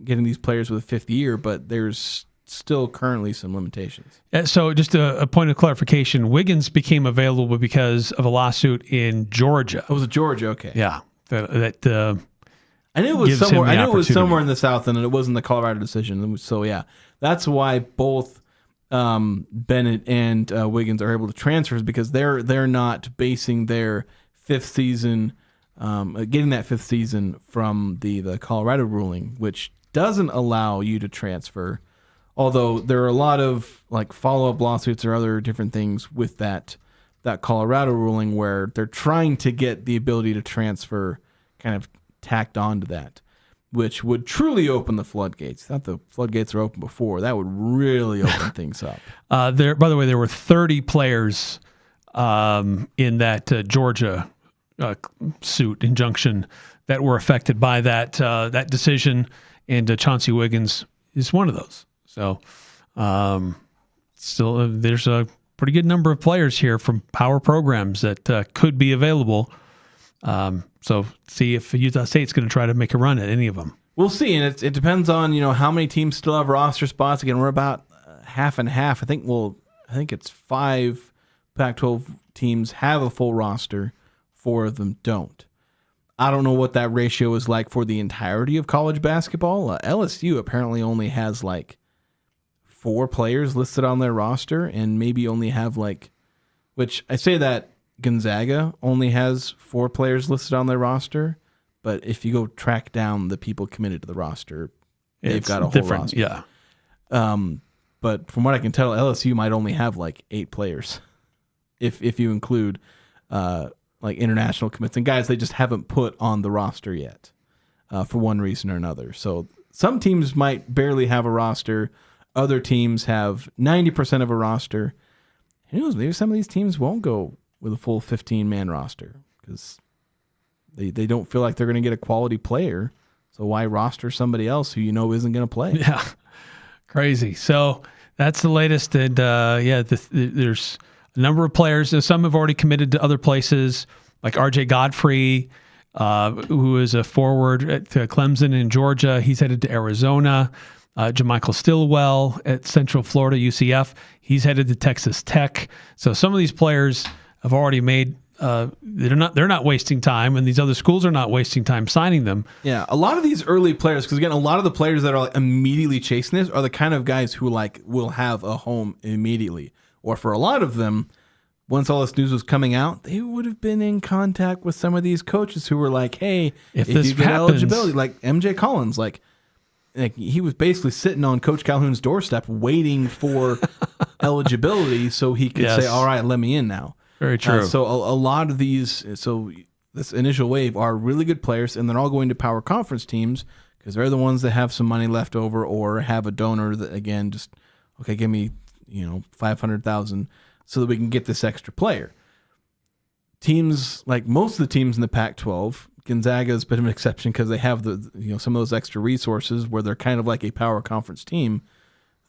getting these players with a 5th year, but there's still currently some limitations. So just a point of clarification, Wiggins became available because of a lawsuit in Georgia. Oh, was it Georgia? Okay. Yeah. I knew it was somewhere. I knew it was somewhere in the South, and it wasn't the Colorado decision. So yeah, that's why both Bennett and Wiggins are able to transfer, is because they're not basing their 5th season, getting that 5th season from the Colorado ruling, which doesn't allow you to transfer. Although there are a lot of like follow-up lawsuits or other different things with that Colorado ruling where they're trying to get the ability to transfer kind of tacked onto that, which would truly open the floodgates. Not the floodgates are open before. That would really open things up. By the way, there were 30 players in that Georgia suit injunction that were affected by that decision, and Chauncey Wiggins is one of those. So still there's a pretty good number of players here from power programs that could be available. So see if Utah State's going to try to make a run at any of them. We'll see, and it depends on how many teams still have roster spots. Again, we're about half and half. I think it's 5 Pac-12 teams have a full roster, 4 of them don't. I don't know what that ratio is like for the entirety of college basketball. LSU apparently only has like 4 players listed on their roster, and maybe only have which I say that Gonzaga only has 4 players listed on their roster, but if you go track down the people committed to the roster, they've got a whole roster. Yeah. But from what I can tell, LSU might only have like 8 players, if you include like international commits and guys they just haven't put on the roster yet, for one reason or another. So some teams might barely have a roster. Other teams have 90% of a roster. Who knows? Maybe some of these teams won't go with a full 15-man roster because they don't feel like they're going to get a quality player. So why roster somebody else who isn't going to play? Yeah, crazy. So that's the latest. And there's a number of players. Some have already committed to other places, like R.J. Godfrey, who is a forward at Clemson in Georgia. He's headed to Arizona. JaMychal Stillwell at Central Florida, UCF. He's headed to Texas Tech. So some of these players have already made. They're not wasting time, and these other schools are not wasting time signing them. Yeah, a lot of these early players, because again, a lot of the players that are immediately chasing this are the kind of guys who will have a home immediately. Or for a lot of them, once all this news was coming out, they would have been in contact with some of these coaches who were like, "Hey, if you get eligibility," like MJ Collins, like he was basically sitting on Coach Calhoun's doorstep waiting for eligibility so he could say, "All right, let me in now." Very true. So a lot of these, this initial wave are really good players, and they're all going to power conference teams because they're the ones that have some money left over or have a donor that, again, just, okay, give me, $500,000 so that we can get this extra player. Teams, like most of the teams in the Pac-12, Gonzaga is a bit of an exception because they have some of those extra resources where they're kind of like a power conference team.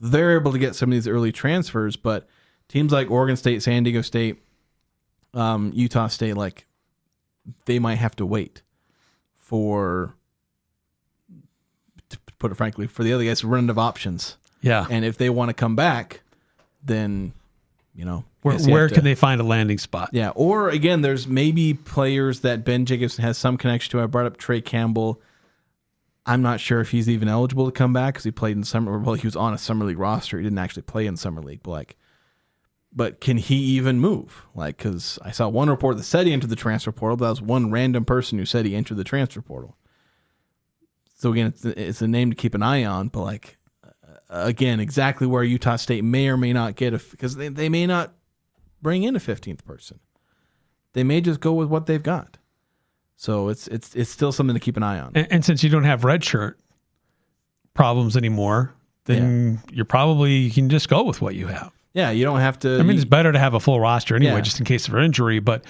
They're able to get some of these early transfers, but teams like Oregon State, San Diego State, Utah State, like they might have to wait to put it frankly, for the other guys to run out of options. Yeah. And if they want to come back, then, where can they find a landing spot? Yeah. Or again, there's maybe players that Ben Jacobson has some connection to. I brought up Trey Campbell. I'm not sure if he's even eligible to come back because he played in summer. Well, he was on a summer league roster. He didn't actually play in summer league, but can he even move? Because I saw one report that said he entered the transfer portal, but that was one random person who said he entered the transfer portal. So again, it's a name to keep an eye on, but again, exactly where Utah State may or may not get because they may not bring in a 15th person. They may just go with what they've got. So it's still something to keep an eye on. And since you don't have redshirt problems anymore, then you can just go with what you have. Yeah, you don't have to. I mean, it's better to have a full roster anyway, just in case of injury. But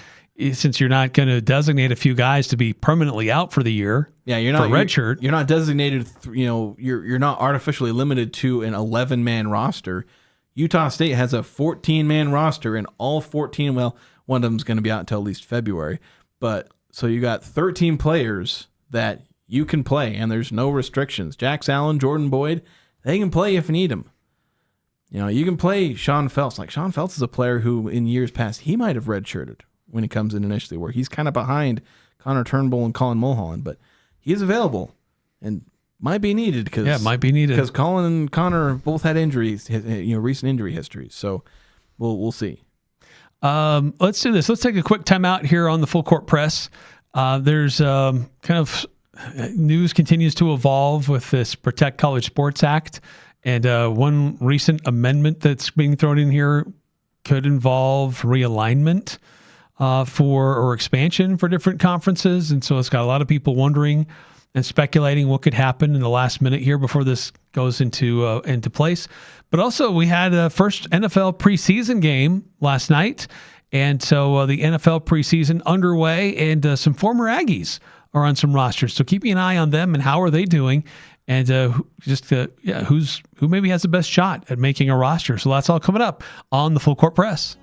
since you're not going to designate a few guys to be permanently out for the year, you're not for redshirt. You're not designated. You're not artificially limited to an 11-man roster. Utah State has a 14-man roster, and all 14. Well, one of them's going to be out until at least February, but. So you got 13 players that you can play, and there's no restrictions. Jax Allen, Jordan Boyd, they can play if you need them. You can play Sean Phelps. Sean Phelps is a player who, in years past, he might have redshirted when he comes in initially, where he's kind of behind Connor Turnbull and Colin Mulholland, but he is available and might be needed because Colin and Connor both had injuries, recent injury histories. So we'll see. Let's do this. Let's take a quick time out here on the Full Court Press. There's kind of news continues to evolve with this Protect College Sports Act. And one recent amendment that's being thrown in here could involve realignment or expansion for different conferences. And so it's got a lot of people wondering and speculating what could happen in the last minute here before this goes into place. But also, we had a first NFL preseason game last night, and so the NFL preseason underway, and some former Aggies are on some rosters. So keeping an eye on them and how are they doing, and who maybe has the best shot at making a roster. So that's all coming up on the Full Court Press.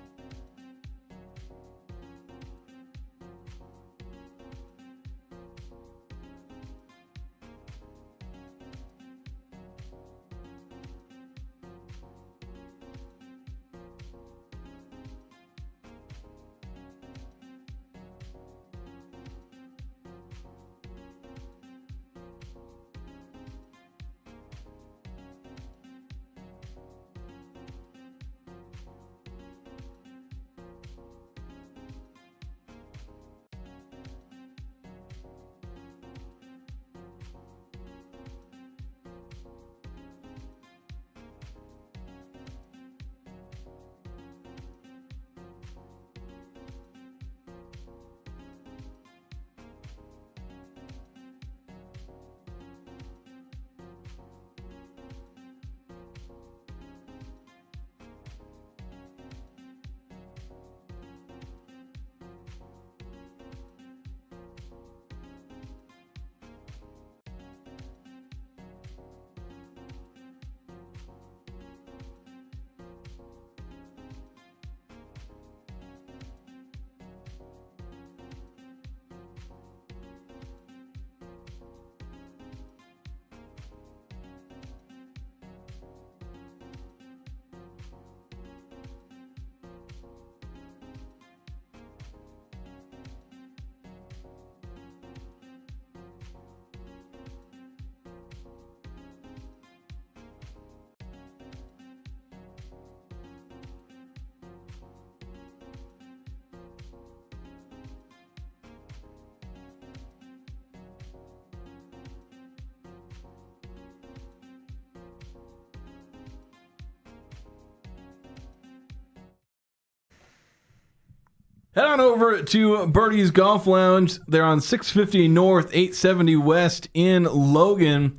Head on over to Birdie's Golf Lounge. They're on 650 North, 870 West in Logan.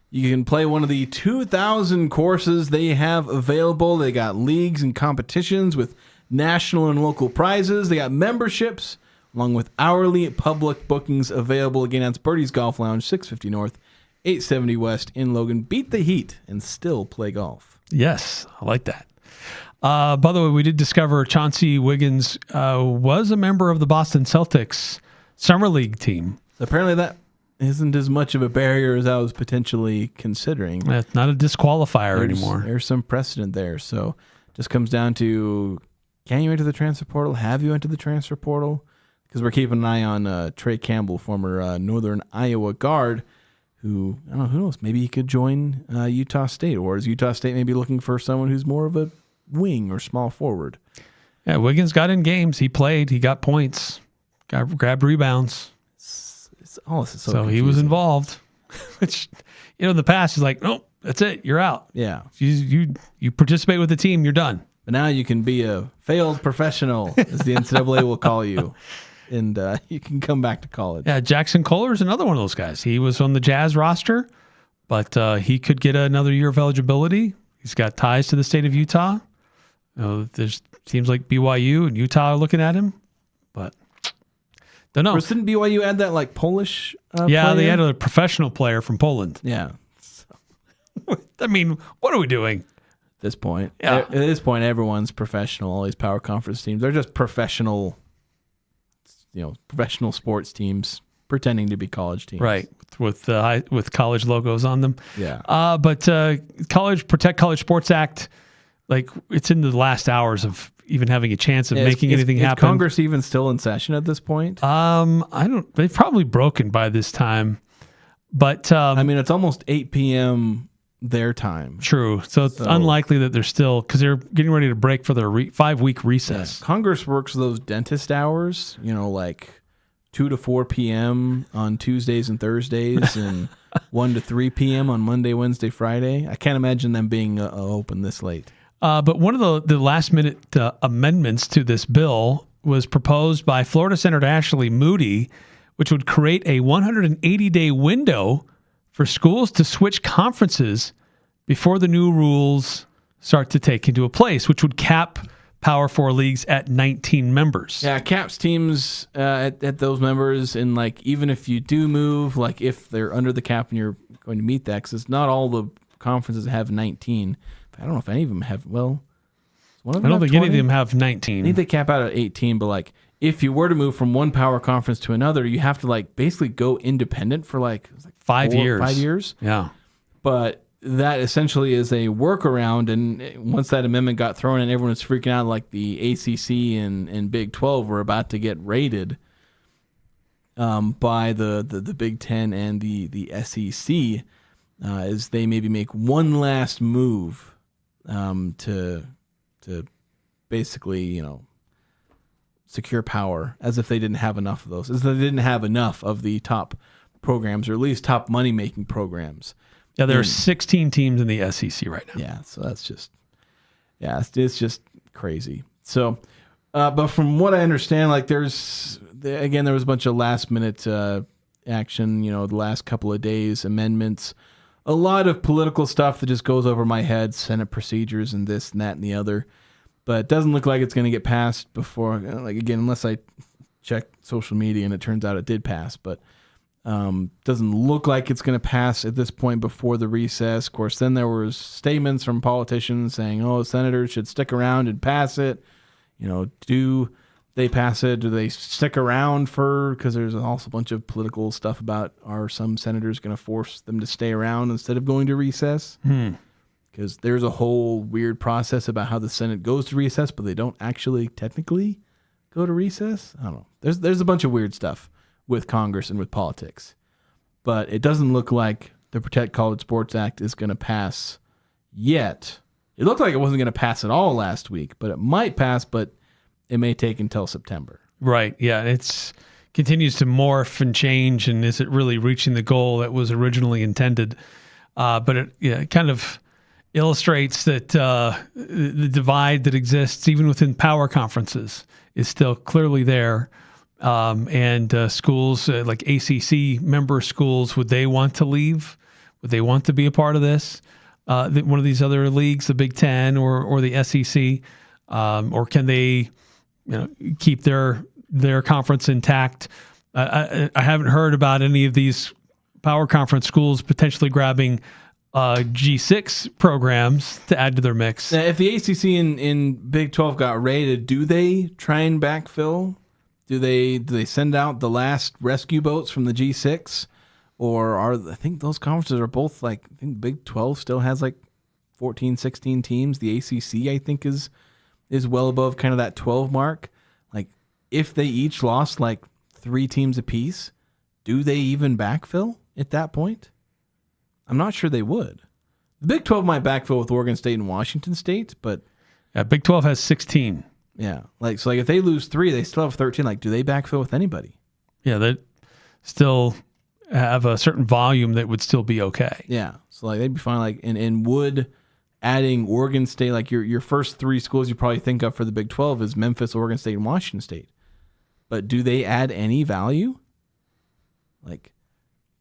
You can play one of the 2,000 courses they have available. They got leagues and competitions with national and local prizes. They got memberships along with hourly public bookings available. Again, that's Birdie's Golf Lounge, 650 North, 870 West in Logan. Beat the heat and still play golf. Yes, I like that. By the way, we did discover Chauncey Wiggins was a member of the Boston Celtics Summer League team. Apparently that isn't as much of a barrier as I was potentially considering. That's not a disqualifier anymore. There's some precedent there. So just comes down to, can you enter the transfer portal? Have you entered the transfer portal? Because we're keeping an eye on Trey Campbell, former Northern Iowa guard, who, I don't know, who knows, maybe he could join Utah State, or is Utah State maybe looking for someone who's more of a wing or small forward? Yeah, Wiggins got in games. He played. He got points. Grabbed rebounds. All this is so he confusing. was involved. Which, in the past, he's like, nope, that's it. You're out. Yeah. You participate with the team. You're done. But now you can be a failed professional, as the NCAA will call you, and you can come back to college. Yeah, Jackson Kohler is another one of those guys. He was on the Jazz roster, but he could get another year of eligibility. He's got ties to the state of Utah. There's seems like BYU and Utah are looking at him, but don't know. Didn't BYU add that like Polish? Yeah, player? they had a professional player from Poland. Yeah. I mean, what are we doing? At this point, Yeah. At this point, everyone's professional. All these power conference teams, they're just professional. Professional sports teams pretending to be college teams, Right, with college logos on them. Yeah. But Protect College Sports Act, like it's in the last hours of even having a chance of making anything happen. Is Congress even still in session at this point? They've probably broken by this time, but I mean, it's almost 8 p.m. their time. True. So it's unlikely that they're still, because they're getting ready to break for their 5-week recess. Yeah. Congress works those dentist hours, like 2 to 4 p.m. on Tuesdays and Thursdays and 1 to 3 p.m. on Monday, Wednesday, Friday. I can't imagine them being open this late. But one of the last-minute amendments to this bill was proposed by Florida Senator Ashley Moody, which would create a 180-day window for schools to switch conferences before the new rules start to take into place, which would cap Power 4 leagues at 19 members. Yeah, caps teams at those members, and even if you do move, if they're under the cap and you're going to meet that, because it's not all the conferences have 19. I don't know if any of them have. Well, one of them. I don't think 20? any of them have 19. I think they cap out at 18, but if you were to move from one power conference to another, you have to basically go independent for 5 years. 5 years. Yeah. But that essentially is a workaround, and once that amendment got thrown in, everyone was freaking out the ACC and Big 12 were about to get raided by the Big 10 and the SEC as they maybe make one last move to basically, secure power, as if they didn't have enough of those, as if they didn't have enough of the top programs, or at least top money-making programs. Yeah, there are 16 teams in the SEC right now. Yeah, so that's just, it's just crazy. So, but from what I understand, there was a bunch of last-minute action, the last couple of days, amendments, a lot of political stuff that just goes over my head, Senate procedures and this and that and the other. But it doesn't look like it's going to get passed before, again, unless I check social media and it turns out it did pass. But doesn't look like it's going to pass at this point before the recess. Of course, then there was statements from politicians saying, senators should stick around and pass it. Do they pass it? Do they stick around because there's also a bunch of political stuff about, are some senators going to force them to stay around instead of going to recess? Because there's a whole weird process about how the Senate goes to recess, but they don't actually technically go to recess. I don't know. There's a bunch of weird stuff with Congress and with politics. But it doesn't look like the Protect College Sports Act is going to pass yet. It looked like it wasn't going to pass at all last week, but it might pass, but it may take until September. Right. Yeah. It's continues to morph and change. And is it really reaching the goal that was originally intended? But it kind of illustrates that the divide that exists even within power conferences is still clearly there. And schools like ACC member schools, would they want to leave? Would they want to be a part of this? One of these other leagues, the Big Ten or the SEC, or can they, keep their conference intact? I haven't heard about any of these power conference schools potentially grabbing G6 programs to add to their mix. Now, if the ACC and Big 12 got raided, do they try and backfill? Do they send out the last rescue boats from the G6? Or I think those conferences are both like, I think Big 12 still has like 14, 16 teams. The ACC, I think, is well above kind of that 12 mark. Like, if they each lost like 3 teams apiece, do they even backfill at that point? I'm not sure they would. The Big 12 might backfill with Oregon State and Washington State, but Big 12 has 16. yeah, like if they lose 3, they still have 13. Like, do they backfill with anybody? Yeah, they still have a certain volume that would still be okay. Yeah, so like they'd be fine. Like, and would adding Oregon State, like your first 3 schools you probably think of for the Big 12 is Memphis, Oregon State, and Washington State. But do they add any value? Like,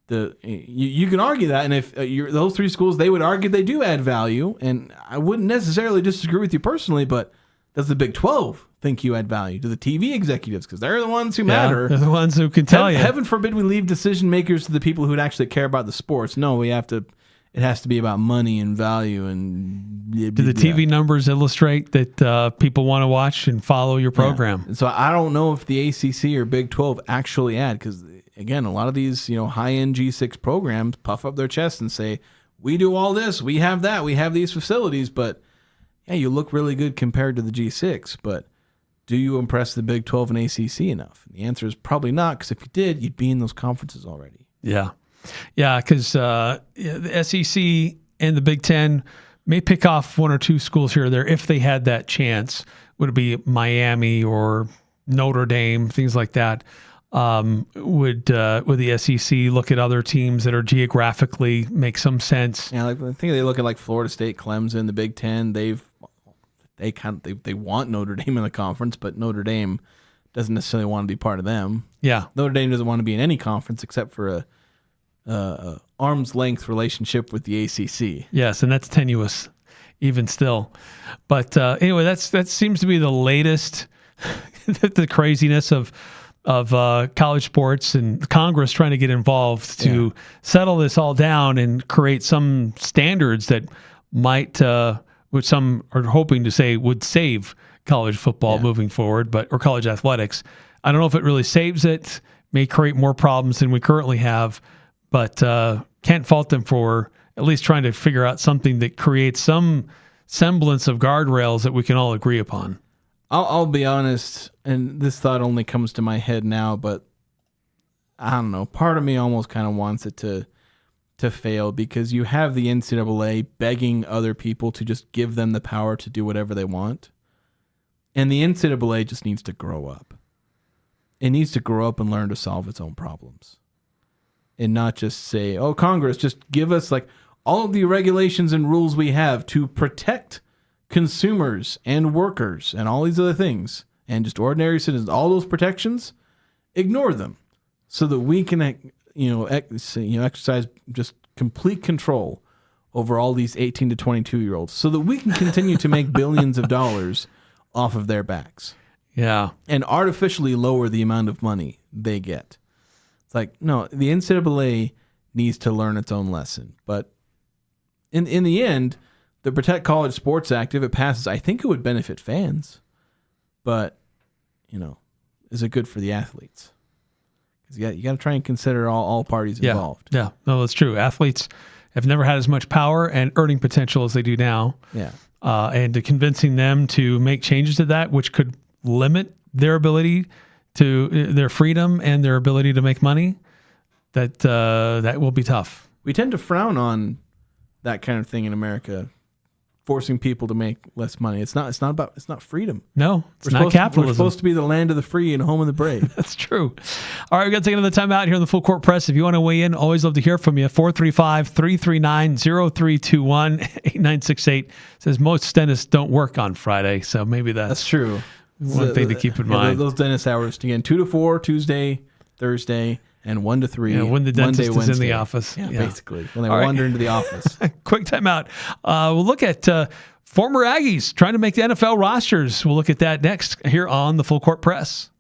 you can argue that, and if those 3 schools, they would argue they do add value, and I wouldn't necessarily disagree with you personally, but does the Big 12 think you add value? Do the TV executives, because they're the ones who matter. They're the ones who can tell you. Heaven forbid we leave decision makers to the people who actually care about the sports. No, it has to be about money and value. And do the TV numbers illustrate that people want to watch and follow your program? Yeah. So I don't know if the ACC or Big 12 actually add, because again, a lot of these high-end G6 programs puff up their chest and say, we do all this, we have that, we have these facilities, but yeah, you look really good compared to the G6, but do you impress the Big 12 and ACC enough? And the answer is probably not, because if you did, you'd be in those conferences already. Yeah. Yeah, because the SEC and the Big Ten may pick off 1 or 2 schools here or there if they had that chance. Would it be Miami or Notre Dame, things like that? Would the SEC look at other teams that are geographically make some sense? Yeah, like I think they look at like Florida State, Clemson, the Big Ten. They want Notre Dame in the conference, but Notre Dame doesn't necessarily want to be part of them. Yeah, Notre Dame doesn't want to be in any conference except for a arm's length relationship with the ACC. Yes, and that's tenuous, even still. But anyway, that seems to be the latest, the craziness of college sports and Congress trying to get involved to settle this all down and create some standards that might, which some are hoping to say would save college football moving forward, or college athletics. I don't know if it really saves it, may create more problems than we currently have, but can't fault them for at least trying to figure out something that creates some semblance of guardrails that we can all agree upon. I'll be honest, and this thought only comes to my head now, but I don't know. Part of me almost kind of wants it to fail, because you have the NCAA begging other people to just give them the power to do whatever they want. And the NCAA just needs to grow up. It needs to grow up and learn to solve its own problems. And not just say, oh, Congress, just give us like all of the regulations and rules we have to protect consumers and workers and all these other things, and just ordinary citizens, all those protections, ignore them so that we can exercise just complete control over all these 18 to 22 year olds, so that we can continue to make billions of dollars off of their backs. Yeah. And artificially lower the amount of money they get. It's like, no, the NCAA needs to learn its own lesson. But in the end, the Protect College Sports Act, if it passes, I think it would benefit fans. But, is it good for the athletes? Because you got to try and consider all parties involved. Yeah, no, that's true. Athletes have never had as much power and earning potential as they do now. Yeah. And to convincing them to make changes to that, which could limit their ability to their freedom and their ability to make money, that will be tough. We tend to frown on that kind of thing in America, forcing people to make less money. It's not freedom. No, it's not capitalism. We're supposed to be the land of the free and home of the brave. That's true. All right, we've got to take another time out here in the Full Court Press. If you want to weigh in, always love to hear from you. 435-339-0321. 8968 says most dentists don't work on Friday, so maybe that's true. One thing to keep in mind. Those dentist hours, again, 2 to 4, Tuesday, Thursday, and 1 to 3. When the dentist Monday, is Wednesday. in the office. Yeah, basically. When they wander into the office. Quick time out. We'll look at former Aggies trying to make the NFL rosters. We'll look at that next here on the Full Court Press.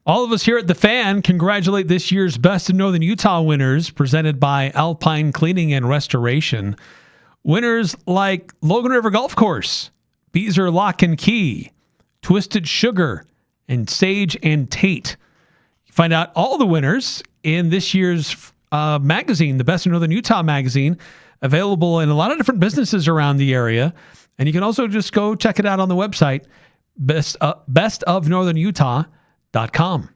All of us here at The Fan congratulate this year's Best of Northern Utah winners presented by Alpine Cleaning and Restoration. Winners like Logan River Golf Course, Beezer Lock and Key, Twisted Sugar, and Sage and Tate. Find out all the winners in this year's magazine, the Best of Northern Utah magazine, available in a lot of different businesses around the area. And you can also just go check it out on the website, bestofnorthernutah.com.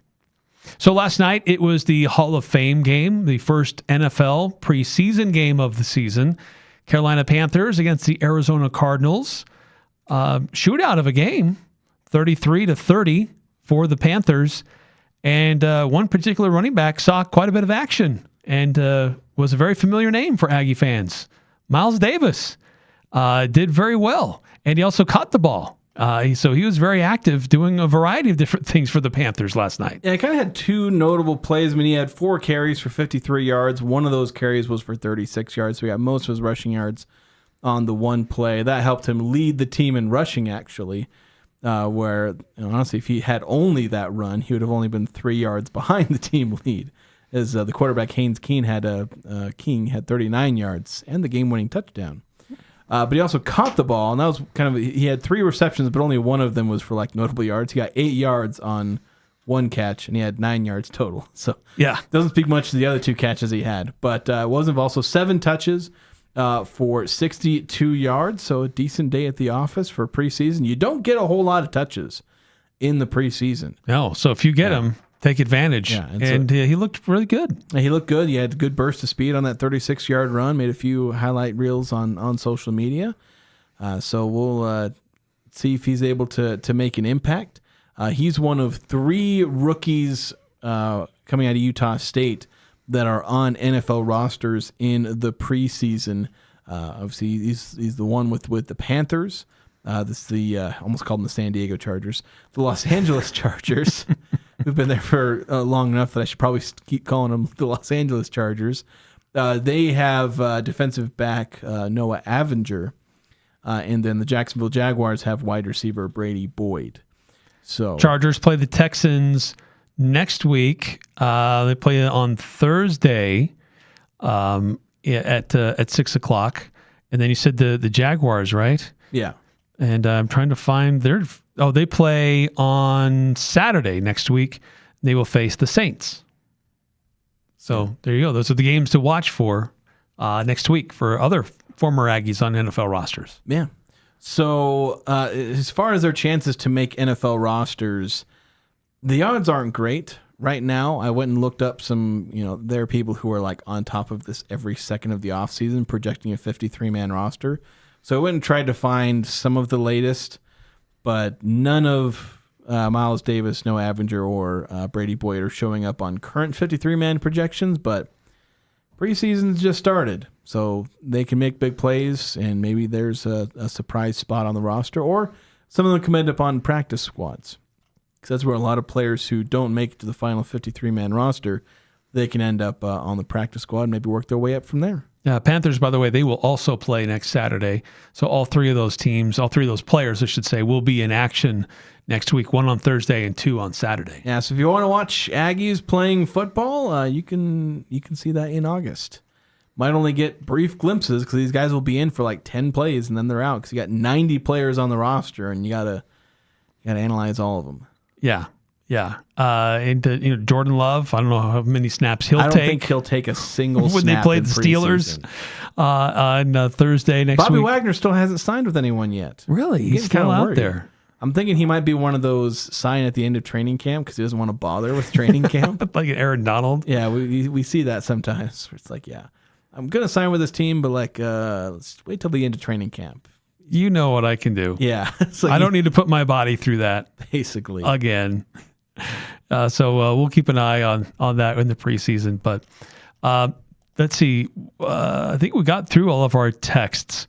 So last night, it was the Hall of Fame game, the first NFL preseason game of the season. Carolina Panthers against the Arizona Cardinals. Shootout of a game, 33-30 for the Panthers. And one particular running back saw quite a bit of action and was a very familiar name for Aggie fans. Miles Davis did very well, and he also caught the ball. So he was very active doing a variety of different things for the Panthers last night. Yeah, he kind of had two notable plays. I mean, he had 4 carries for 53 yards. One of those carries was for 36 yards, so he got most of his rushing yards on the one play. That helped him lead the team in rushing, actually, where, honestly, if he had only that run, he would have only been 3 yards behind the team lead, as the quarterback Haynes King had 39 yards and the game-winning touchdown. But he also caught the ball, and that was he had 3 receptions, but only one of them was for notable yards. He got 8 yards on one catch, and he had 9 yards total. So yeah, doesn't speak much to the other 2 catches he had. But wasn't also 7 touches for 62 yards. So a decent day at the office for preseason. You don't get a whole lot of touches in the preseason. No, so if you get them, take advantage. Yeah, and he looked really good. He looked good. He had a good burst of speed on that 36-yard run, made a few highlight reels on social media. So we'll see if he's able to make an impact. He's one of 3 rookies coming out of Utah State that are on NFL rosters in the preseason. Obviously, he's the one with the Panthers. This is the almost called them the San Diego Chargers, the Los Angeles Chargers. Who've been there for long enough that I should probably keep calling them the Los Angeles Chargers. They have defensive back Noah Avenger, and then the Jacksonville Jaguars have wide receiver Brady Boyd. So Chargers play the Texans next week. They play on Thursday at 6:00, and then you said the Jaguars, right? Yeah. And I'm trying to find they play on Saturday next week. They will face the Saints. So there you go. Those are the games to watch for next week for other former Aggies on NFL rosters. Yeah. So as far as their chances to make NFL rosters, the odds aren't great right now. I went and looked up some, there are people who are on top of this every second of the offseason projecting a 53-man roster. So I went and tried to find some of the latest, but none of Miles Davis, Noah Avenger, or Brady Boyd are showing up on current 53-man projections, but preseason's just started, so they can make big plays, and maybe there's a surprise spot on the roster, or some of them can end up on practice squads, because that's where a lot of players who don't make it to the final 53-man roster, they can end up on the practice squad and maybe work their way up from there. Panthers, by the way, they will also play next Saturday. So all 3 of those teams, all 3 of those players, I should say, will be in action next week, 1 on Thursday and 2 on Saturday. Yeah, so if you want to watch Aggies playing football, you can see that in August. Might only get brief glimpses because these guys will be in for 10 plays and then they're out because you got 90 players on the roster and you gotta analyze all of them. Yeah. Yeah, and Jordan Love, I don't know how many snaps he'll take. I don't think he'll take a single when snap they play the Steelers on Thursday next week. Bobby Wagner still hasn't signed with anyone yet. Really? He's still out there. I'm thinking he might be one of those sign at the end of training camp because he doesn't want to bother with training camp. Like Aaron Donald? Yeah, we see that sometimes. It's I'm going to sign with this team, but let's wait till the end of training camp. You know what I can do. Yeah. I don't need to put my body through that. Basically. Again. So we'll keep an eye on that in the preseason. But let's see. I think we got through all of our texts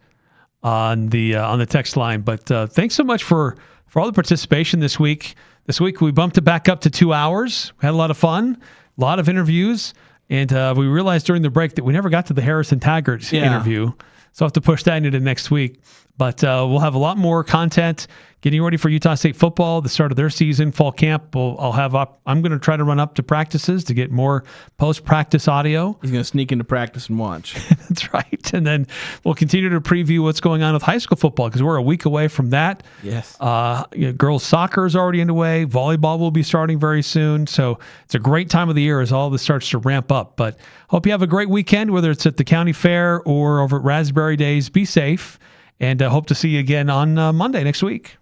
on the text line. But thanks so much for all the participation this week. This week we bumped it back up to 2 hours. We had a lot of fun, a lot of interviews, and we realized during the break that we never got to the Harrison Taggart interview. So I'll have to push that into next week. But we'll have a lot more content getting ready for Utah State football, the start of their season, fall camp. I'm going to try to run up to practices to get more post-practice audio. He's going to sneak into practice and watch. That's right. And then we'll continue to preview what's going on with high school football because we're a week away from that. Yes. Girls soccer is already underway. Volleyball will be starting very soon. So it's a great time of the year as all this starts to ramp up. But hope you have a great weekend, whether it's at the county fair or over at Raspberry Days. Be safe, and hope to see you again on Monday next week.